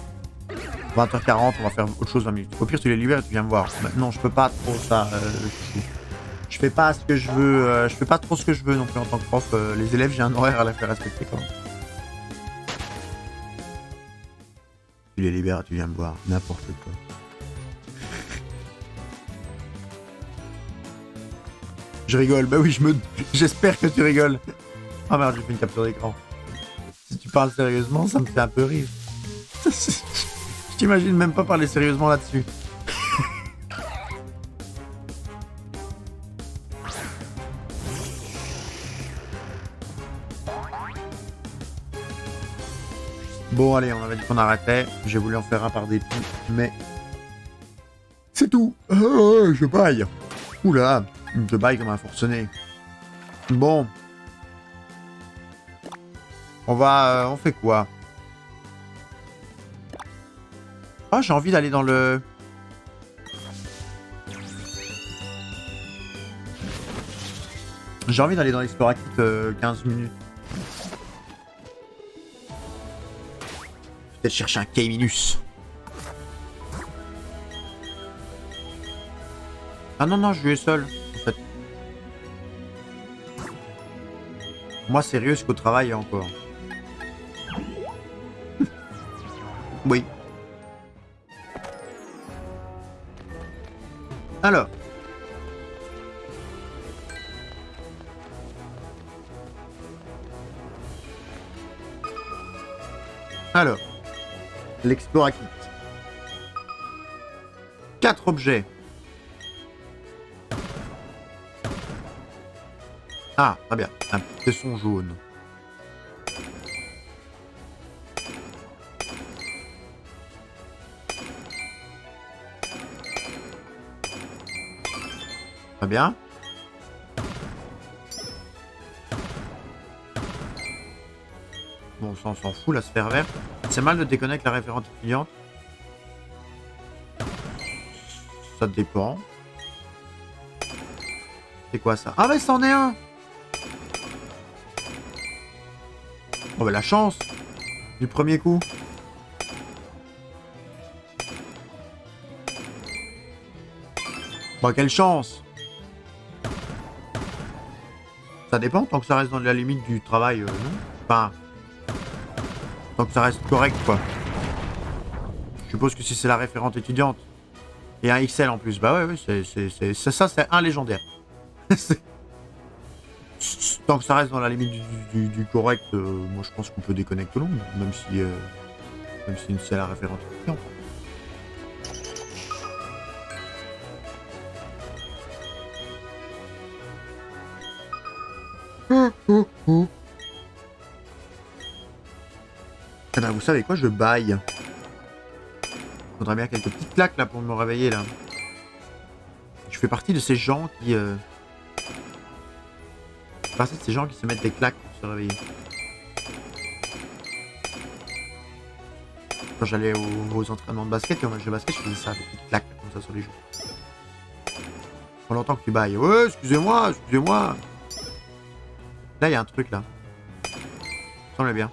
[SPEAKER 1] 20h40, on va faire autre chose 20 minutes. Au pire, tu les libères et tu viens me voir. Non, je peux pas trop ça. Je fais pas ce que je veux. Je fais pas trop ce que je veux non plus en tant que prof. Les élèves, j'ai un horaire à les faire respecter quand même. Tu les libères et tu viens me voir. N'importe quoi. Je rigole. Bah oui, j'espère que tu rigoles. Ah merde, j'ai fait une capture d'écran. Si tu parles sérieusement, ça me fait un peu rire. Je t'imagine même pas parler sérieusement là-dessus. Bon, allez, on avait dit qu'on arrêtait. J'ai voulu en faire un par dépit, mais... C'est tout. Je baille. Oula, je baille comme un forcené. Bon. On fait quoi? Ah, j'ai envie d'aller dans le... J'ai envie d'aller dans l'Explorakit 15 minutes. Peut-être chercher un K-Minus. Ah non, non, je lui ai seul, en fait. Moi, sérieux, jusqu'au travail encore. Oui. Alors. L'Explorakit. 4 objets. Ah, très bien. Un petit tesson jaune. Très bien. Bon, ça, on s'en fout, la sphère verte. C'est mal de déconnecter la référente étudiante. Ça dépend. C'est quoi ça? Ah mais c'en est un! Oh bah la chance! Du premier coup. Bah quelle chance! Ça dépend, tant que ça reste dans la limite du travail, non? Enfin... Tant que ça reste correct, quoi. Je suppose que si c'est la référente étudiante. Et un XL en plus. Bah ouais, ça, c'est un légendaire. Tant que ça reste dans la limite du correct, moi je pense qu'on peut déconnecter tout le monde. Même si c'est la référente étudiante. Eh ben, vous savez quoi, je baille. Faudrait bien quelques petites claques là pour me réveiller là. Je fais partie de ces gens qui... Je fais partie de ces gens qui se mettent des claques pour se réveiller. Quand j'allais aux entraînements de basket et au match de basket, je faisais ça, des petites claques comme ça sur les joues. Pour longtemps que tu bailles. Ouais, excusez-moi, excusez-moi. Là, il y a un truc là. Ça me semble bien.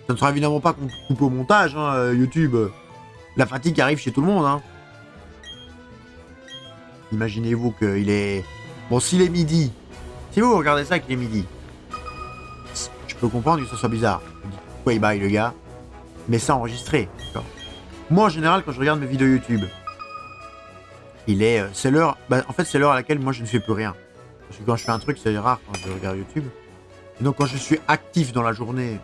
[SPEAKER 1] Ça ne sera évidemment pas qu'on coupe au montage, hein, YouTube. La fatigue arrive chez tout le monde, hein. Imaginez-vous qu'il est... Bon, s'il est midi, si vous regardez ça qu'il est midi, je peux comprendre que ça soit bizarre. Pourquoi il baille, le gars? Mais ça enregistré, d'accord. Moi, en général, quand je regarde mes vidéos YouTube, c'est l'heure... Bah, en fait, c'est l'heure à laquelle moi, je ne fais plus rien. Parce que quand je fais un truc, c'est rare quand je regarde YouTube. Et donc, quand je suis actif dans la journée...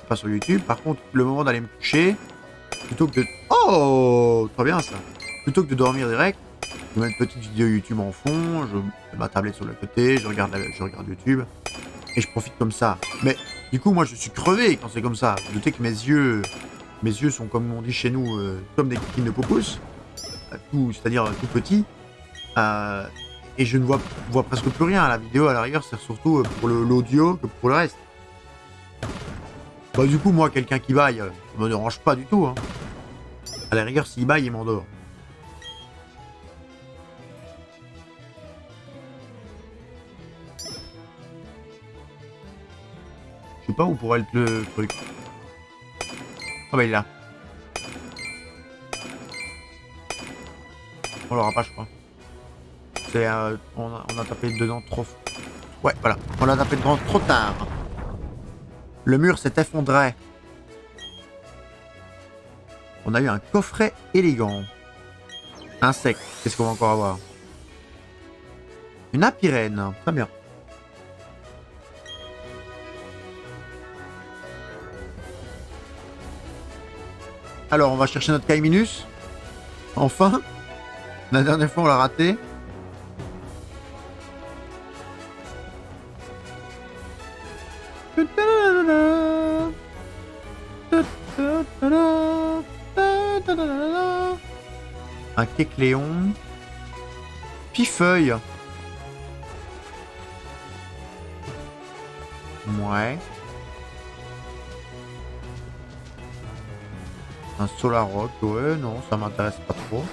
[SPEAKER 1] pas sur YouTube. Par contre, le moment d'aller me coucher, plutôt que de... Oh, très bien ça. Plutôt que de dormir direct, je mets une petite vidéo YouTube en fond, je mets ma tablette sur le côté, je regarde YouTube, et je profite comme ça. Mais du coup, moi, je suis crevé quand c'est comme ça. Vous doutez que mes yeux sont, comme on dit chez nous, comme des coquilles de poupousse, c'est-à-dire tout petits, et je ne vois presque plus rien. La vidéo, à la rigueur, c'est surtout pour l'audio que pour le reste. Bah du coup, moi, quelqu'un qui baille, ça me dérange pas du tout. Hein. À la rigueur, s'il baille, il m'endort. Je sais pas où pourrait être le truc. Ah bah il est là. On l'aura pas, je crois. C'est on a tapé dedans trop. Ouais, voilà. On l'a tapé dedans trop tard. Le mur s'est effondré. On a eu un coffret élégant. Insecte. Qu'est-ce qu'on va encore avoir? Une apirène. Très bien. Alors, on va chercher notre Kaiminus. Enfin. La dernière fois, on l'a raté. Un Kecléon. Pifeuille. Ouais. Un Solaroc, ouais, non, ça m'intéresse pas trop.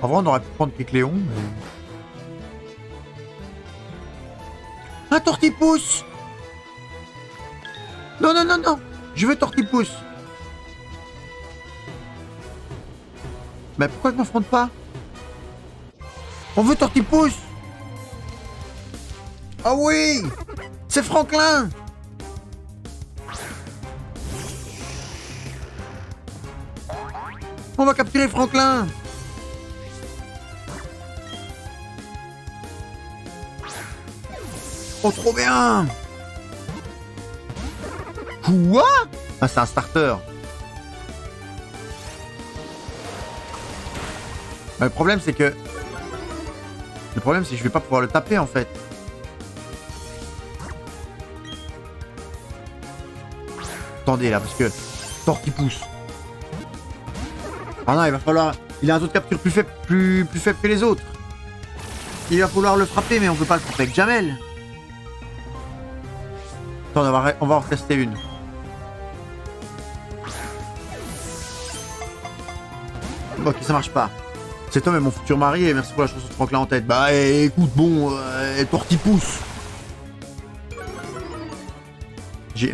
[SPEAKER 1] En vrai, on aurait pu prendre Kecléon, mais... Un Tortipousse! Non, non, non, non! Je veux Tortipousse! Mais pourquoi ils m'affrontent pas? On veut Tortipousse! Ah oui! C'est Franklin! On va capturer Franklin! Oh, trop bien! Quoi? Ah, c'est un starter. Mais le problème, c'est que... je vais pas pouvoir le taper, en fait. Attendez, là, parce que... Tortipousse. Ah non, il va falloir... Il a un taux de capture plus faible que les autres. Il va falloir le frapper, mais on peut pas le frapper avec Jamel. Attends, on va en tester une. Ok, ça marche pas. Cet homme est mon futur mari et merci pour la chanson de Franklin en tête. Bah écoute, bon, Tortipousse.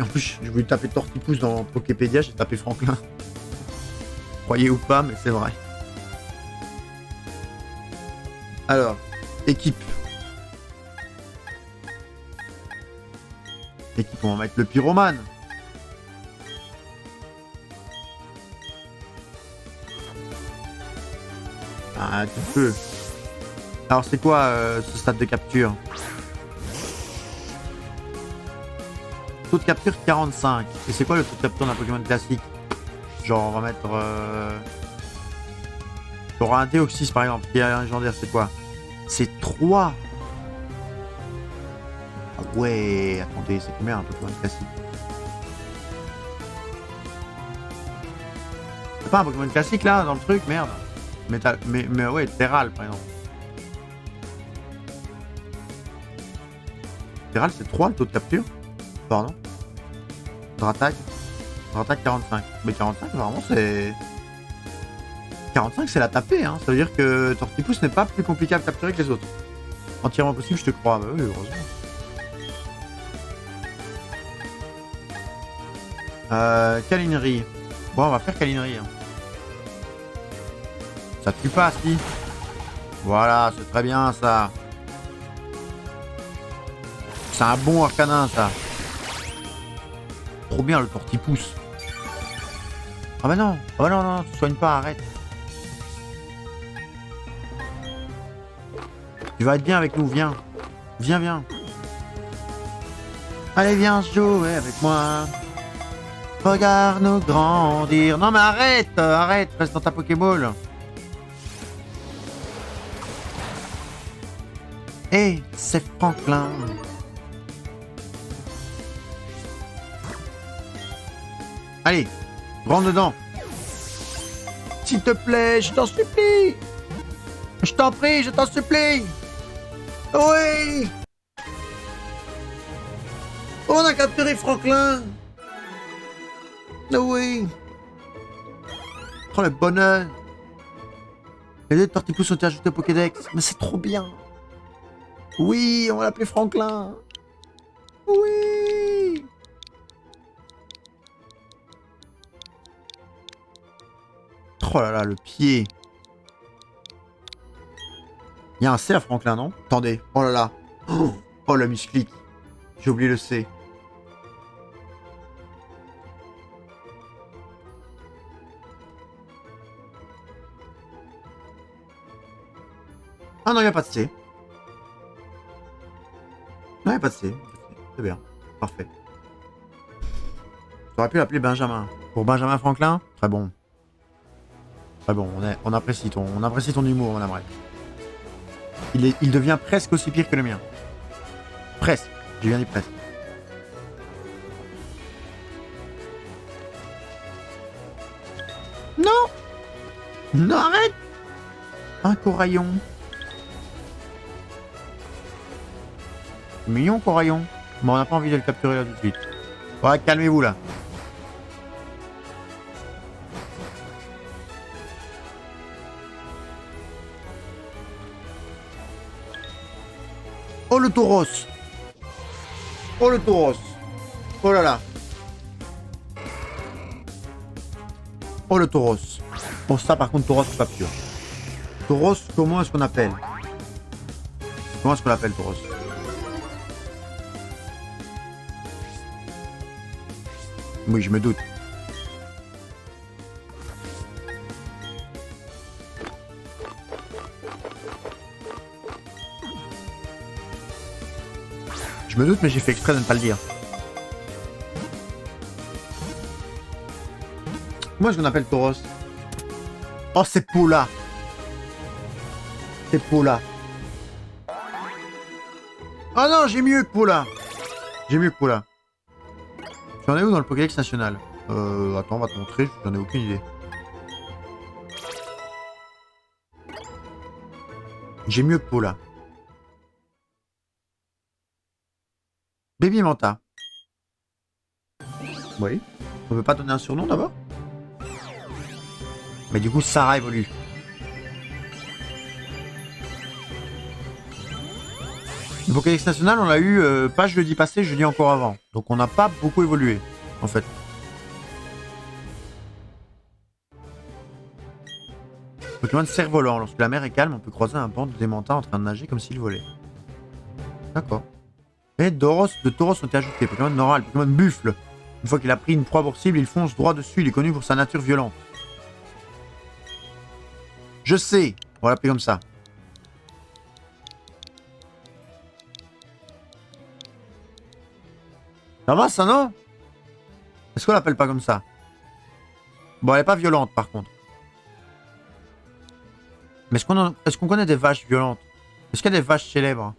[SPEAKER 1] En plus, je voulais taper Tortipousse dans Poképédia, j'ai tapé Franklin. Croyez ou pas, mais c'est vrai. Alors, équipe. Équipe, on va mettre le pyromane. Ah, tu peux. Alors, c'est quoi ce stade de capture? Taux de capture 45. Et c'est quoi le taux de capture d'un Pokémon classique? Genre, on va mettre... T'auras un Deoxys, par exemple, qui est un légendaire, c'est quoi? C'est 3. Ah ouais, attendez, c'est combien un Pokémon classique? C'est pas un Pokémon classique, là, dans le truc? Merde. Mais ouais, Terral, par exemple. Terral, c'est 3 le taux de capture? Pardon. Dratak 45. Mais 45, vraiment, c'est... 45, c'est la tapée, hein. Ça veut dire que Tortipousse n'est pas plus compliqué à capturer que les autres. Entièrement possible, je te crois. Bah oui, heureusement. Câlinerie. Bon, on va faire câlinerie. Hein. Ça tue pas, si. Voilà, c'est très bien, ça. C'est un bon arcanin, ça. Trop bien, le Tortipousse. Ah bah non. Ah bah non, non, tu soignes pas, arrête. Tu vas être bien avec nous, viens. Viens, viens. Allez, viens jouer avec moi. Regarde-nous grandir. Non mais arrête, arrête, reste dans ta Pokéball. Hé, c'est Franklin. Allez, rentre dedans. S'il te plaît, je t'en supplie. Je t'en prie, je t'en supplie. Oui. On a capturé Franklin. Oui. Oh le bonheur. Les deux Tortipousse ont été ajoutés au Pokédex. Mais c'est trop bien. Oui, on va l'appeler Franklin. Oui. Oh là là, le pied. Il y a un C à Franklin, non? Attendez. Oh là là. Oh le musclic. J'ai oublié le C. Ah non, il n'y a pas de C. Non, il n'y a pas de C. C'est bien. Parfait. J'aurais pu l'appeler Benjamin. Pour Benjamin Franklin, très bon. Très bon, on apprécie ton humour, mon aimerait. Il devient presque aussi pire que le mien. Presque. J'ai bien dit presque. Non. Non, arrête. Un coraillon. Mignon, coraillon. Mais on n'a pas envie de le capturer là tout de suite. Ouais, calmez-vous là. Oh le tauros. Oh le tauros. Oh là là. Oh le tauros. Oh ça par contre tauros c'est pas pur. Tauros, comment est-ce qu'on appelle? Comment est-ce qu'on l'appelle tauros? Oui, je me doute. Je me doute, mais j'ai fait exprès de ne pas le dire. Comment est-ce qu'on appelle Tauros? Oh, c'est Pola. C'est Pola. Oh non, j'ai mieux que Pola. J'ai mieux que Pola. Tu en es où dans le Pokédex national? Attends, on va te montrer, j'en ai aucune idée. J'ai mieux que Pola. Baby Manta. Oui. On veut pas donner un surnom d'abord? Mais du coup, Sarah évolue. Le Pokédex national, on l'a eu pas jeudi passé, jeudi encore avant. Donc on n'a pas beaucoup évolué, en fait. Pokémon cerf-volant. Lorsque la mer est calme, on peut croiser un banc de Démenta en train de nager comme s'il volait. D'accord. Et Tauros ont été ajoutés. Pokémon Noral, Pokémon Buffle. Une fois qu'il a pris une proie pour cible, il fonce droit dessus. Il est connu pour sa nature violente. Je sais. On va l'appeler comme ça. Ça va ça, non? Est-ce qu'on l'appelle pas comme ça? Bon, elle est pas violente par contre. Mais est-ce qu'on connaît des vaches violentes? Est-ce qu'il y a des vaches célèbres?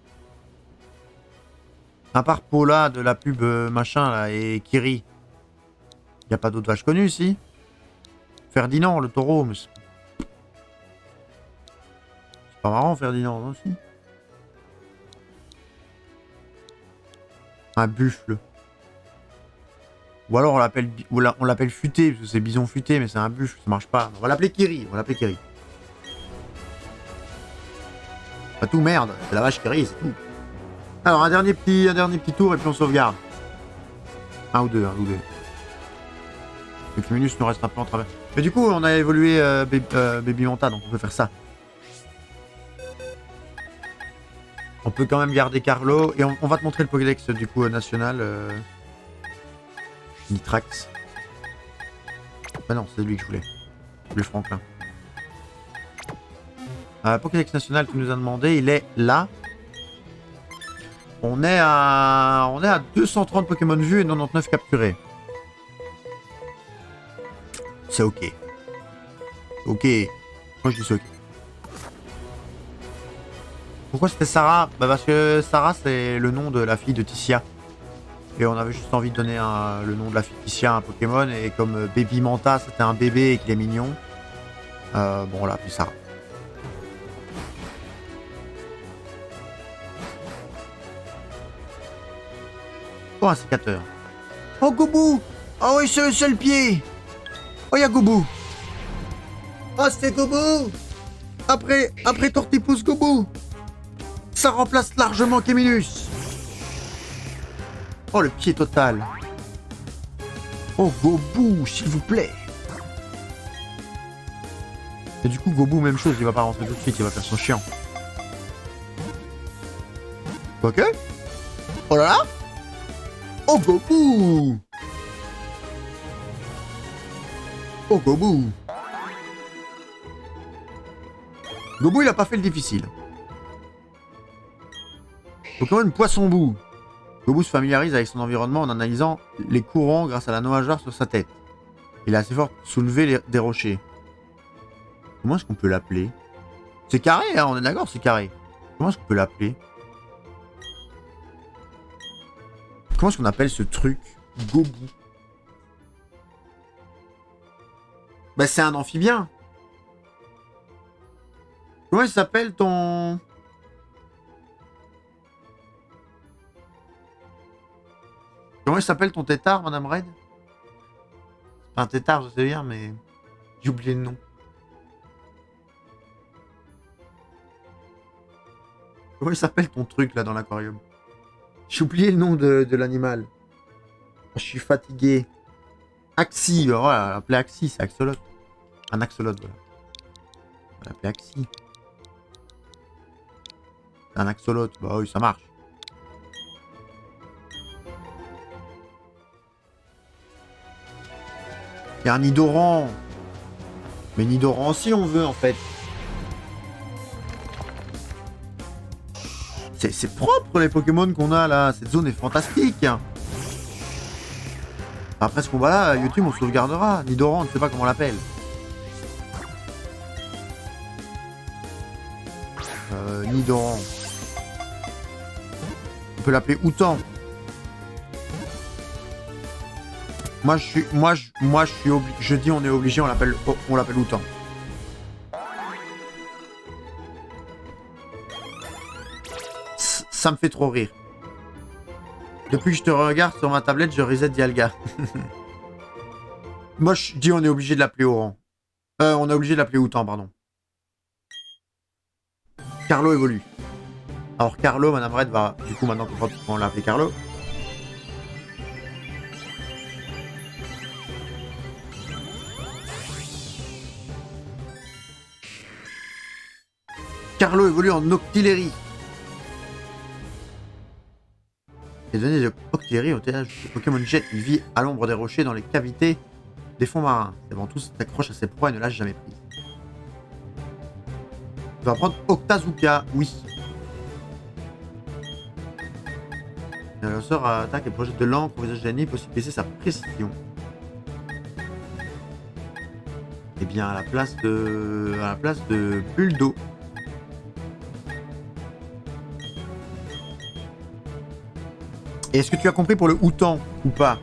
[SPEAKER 1] À part Paula de la pub machin là et Kiri. Il n'y a pas d'autres vaches connues ici? Ferdinand, le taureau, mais c'est pas marrant Ferdinand, non aussi? Un buffle. Ou alors on l'appelle futé, parce que c'est bison futé, mais c'est un buffle, ça marche pas. On va l'appeler Kiri, on va l'appeler Kiri. Pas tout merde, c'est la vache Kiri, c'est tout. Alors un dernier petit tour et puis on sauvegarde. Un ou deux. Le Cumulus nous reste un peu en travers. Mais du coup on a évolué Baby Manta, donc on peut faire ça. On peut quand même garder Carlo et on va te montrer le Pokédex du coup national. Nitrax. Bah non, c'est lui que je voulais. Le Franklin. Pokédex national qui nous a demandé, il est là. On est à 230 Pokémon vus et 99 capturés. C'est ok. Ok. Moi, je dis c'est ok. Pourquoi c'était Sarah? Bah parce que Sarah, c'est le nom de la fille de Ticia. Et on avait juste envie de donner le nom de la fille Ticia à un Pokémon. Et comme Baby Manta, c'était un bébé et qu'il est mignon, bon, on l'a appelé Sarah. Oh, un sécateur. Oh, Gobu! Oh oui, c'est le seul pied! Oh, y'a Gobu! Oh, c'est Gobu! Après Tortipousse Gobu! Ça remplace largement Kéminus! Oh, le pied total! Oh, Gobu, s'il vous plaît! Et du coup, Gobu, même chose, il va pas rentrer tout de suite, il va faire son chiant. Ok? Oh là là! Oh, Gobu! Oh, Gobu! Gobu, il a pas fait le difficile. Pokémon Poisson-Boue. Gobu se familiarise avec son environnement en analysant les courants grâce à la nageoire sur sa tête. Il est assez fort pour soulever des rochers. Comment est-ce qu'on peut l'appeler? C'est carré, hein, on est d'accord, c'est carré. Comment est-ce qu'on peut l'appeler? Comment est-ce qu'on appelle ce truc? Gobu. Bah c'est un amphibien. Comment il s'appelle ton... Comment il s'appelle ton tétard, Madame Red? C'est pas un tétard, je sais bien, mais... J'ai oublié le nom. Comment il s'appelle ton truc, là, dans l'aquarium? J'ai oublié le nom de l'animal. Je suis fatigué. Axie, voilà, on va l'appeler Axie, c'est Axolot. Un axolot, voilà. On va l'appeler Axie. C'est un axolot, bah oui, ça marche. Il y a un Nidoran. Mais Nidoran aussi, on veut, en fait. C'est propre, les Pokémon qu'on a, là. Cette zone est fantastique. Après ce combat-là, YouTube, on sauvegardera. Nidoran, on ne sait pas comment on l'appelle. Nidoran. On peut l'appeler Outan. Moi, je dis on est obligé, on l'appelle Outan. Ça me fait trop rire. Depuis que je te regarde sur ma tablette, je reset Dialga. Moi, je dis on est obligé de l'appeler Oran. On est obligé de l'appeler Outan, pardon. Carlo évolue. Alors Carlo, Madame Red va du coup maintenant comprendre pourquoi on l'a appelé Carlo. Carlo évolue en Octillerie. Les données de Octillerie au TH de Pokémon Jet, il vit à l'ombre des rochers dans les cavités des fonds marins. Ses ventouses s'accrochent à ses proies et ne lâche jamais prise. On va prendre Octazooka, oui. Le lanceur attaque et projette de l'encre au visage d'Annie pour aussi baisser sa précision. Et bien à la place de bulle d'eau. Et est-ce que tu as compris pour le Outan ou pas?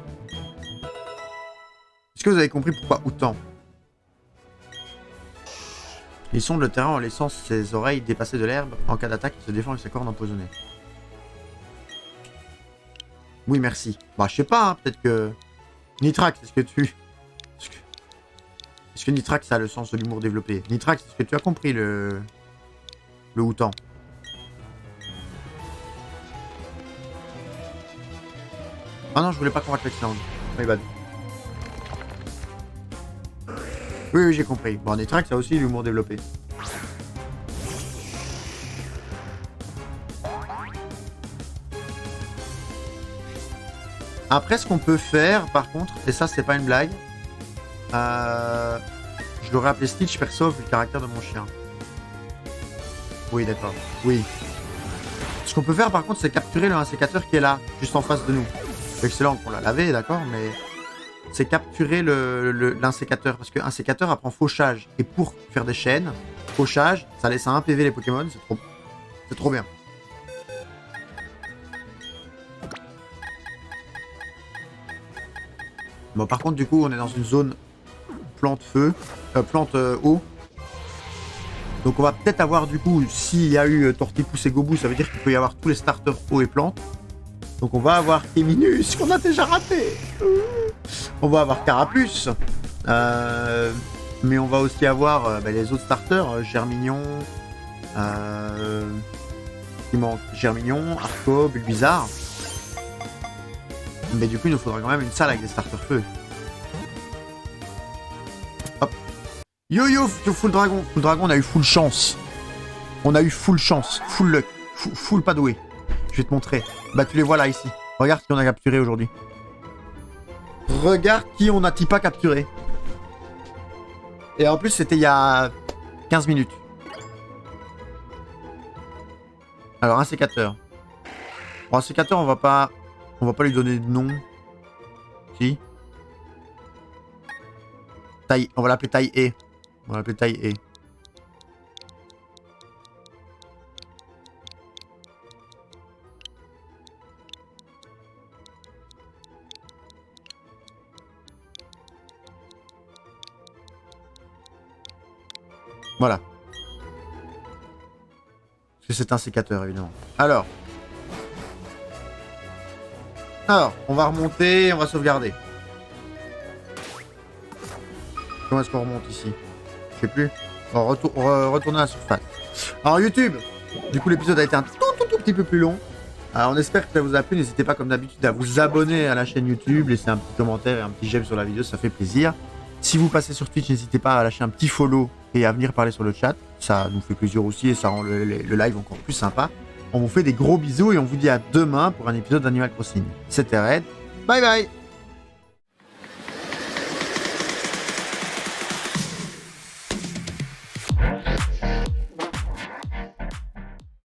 [SPEAKER 1] Est-ce que vous avez compris pourquoi Outan? Il sonde le terrain en laissant ses oreilles dépasser de l'herbe. En cas d'attaque, il se défend avec sa corne empoisonnée. Oui, merci. Bah, je sais pas, hein, peut-être que... Nitrax, est-ce que tu... Est-ce que Nitrax a le sens de l'humour développé? Nitrax, est-ce que tu as compris le Outan? Ah non, je voulais pas combattre l'excellence. My bad. Oui, j'ai compris. Bon, Nitrax a aussi l'humour développé. Après, ce qu'on peut faire, par contre, et ça, c'est pas une blague, je l'aurais appelé Stitch perso vu le caractère de mon chien. Oui, d'accord. Oui. Ce qu'on peut faire, par contre, c'est capturer le sécateur qui est là, juste en face de nous. Excellent qu'on l'a lavé, d'accord, mais c'est capturer l'insécateur. Parce qu'un sécateur apprend fauchage. Et pour faire des chaînes, fauchage, ça laisse à 1 PV les Pokémon. C'est trop bien. Bon, par contre, du coup, on est dans une zone plante-feu, plante-eau. Donc, on va peut-être avoir, du coup, s'il y a eu Tortipousse et Gobou, ça veut dire qu'il peut y avoir tous les starters eau et plantes. Donc, on va avoir Kéminus, qu'on a déjà raté. On va avoir Carapuce. Mais on va aussi avoir les autres starters, Germignon. Il manque Germignon, Arco, Bulbizarre. Mais du coup, il nous faudra quand même une salle avec des starters feu. Hop. Yo, full dragon. Full dragon, on a eu full chance. On a eu full chance. Full luck. Full pas doué. Je vais te montrer. Bah, tu les vois là, ici. Regarde qui on a capturé aujourd'hui. Regarde qui on a pas capturé. Et en plus, c'était il y a 15 minutes. Alors, un sécateur. Bon, un sécateur, on va pas lui donner de nom. Si. Taille. On va l'appeler taille E. On va l'appeler taille E. Voilà. Parce que c'est un sécateur, évidemment. Alors, on va remonter, on va sauvegarder. Comment est-ce qu'on remonte ici? Je sais plus. On va retourner à la surface. Alors, YouTube, du coup, l'épisode a été un tout petit peu plus long. Alors, on espère que ça vous a plu. N'hésitez pas, comme d'habitude, à vous abonner à la chaîne YouTube, laisser un petit commentaire et un petit j'aime sur la vidéo, ça fait plaisir. Si vous passez sur Twitch, n'hésitez pas à lâcher un petit follow et à venir parler sur le chat. Ça nous fait plaisir aussi et ça rend le live encore plus sympa. On vous fait des gros bisous et on vous dit à demain pour un épisode d'Animal Crossing. C'était Red. Bye bye.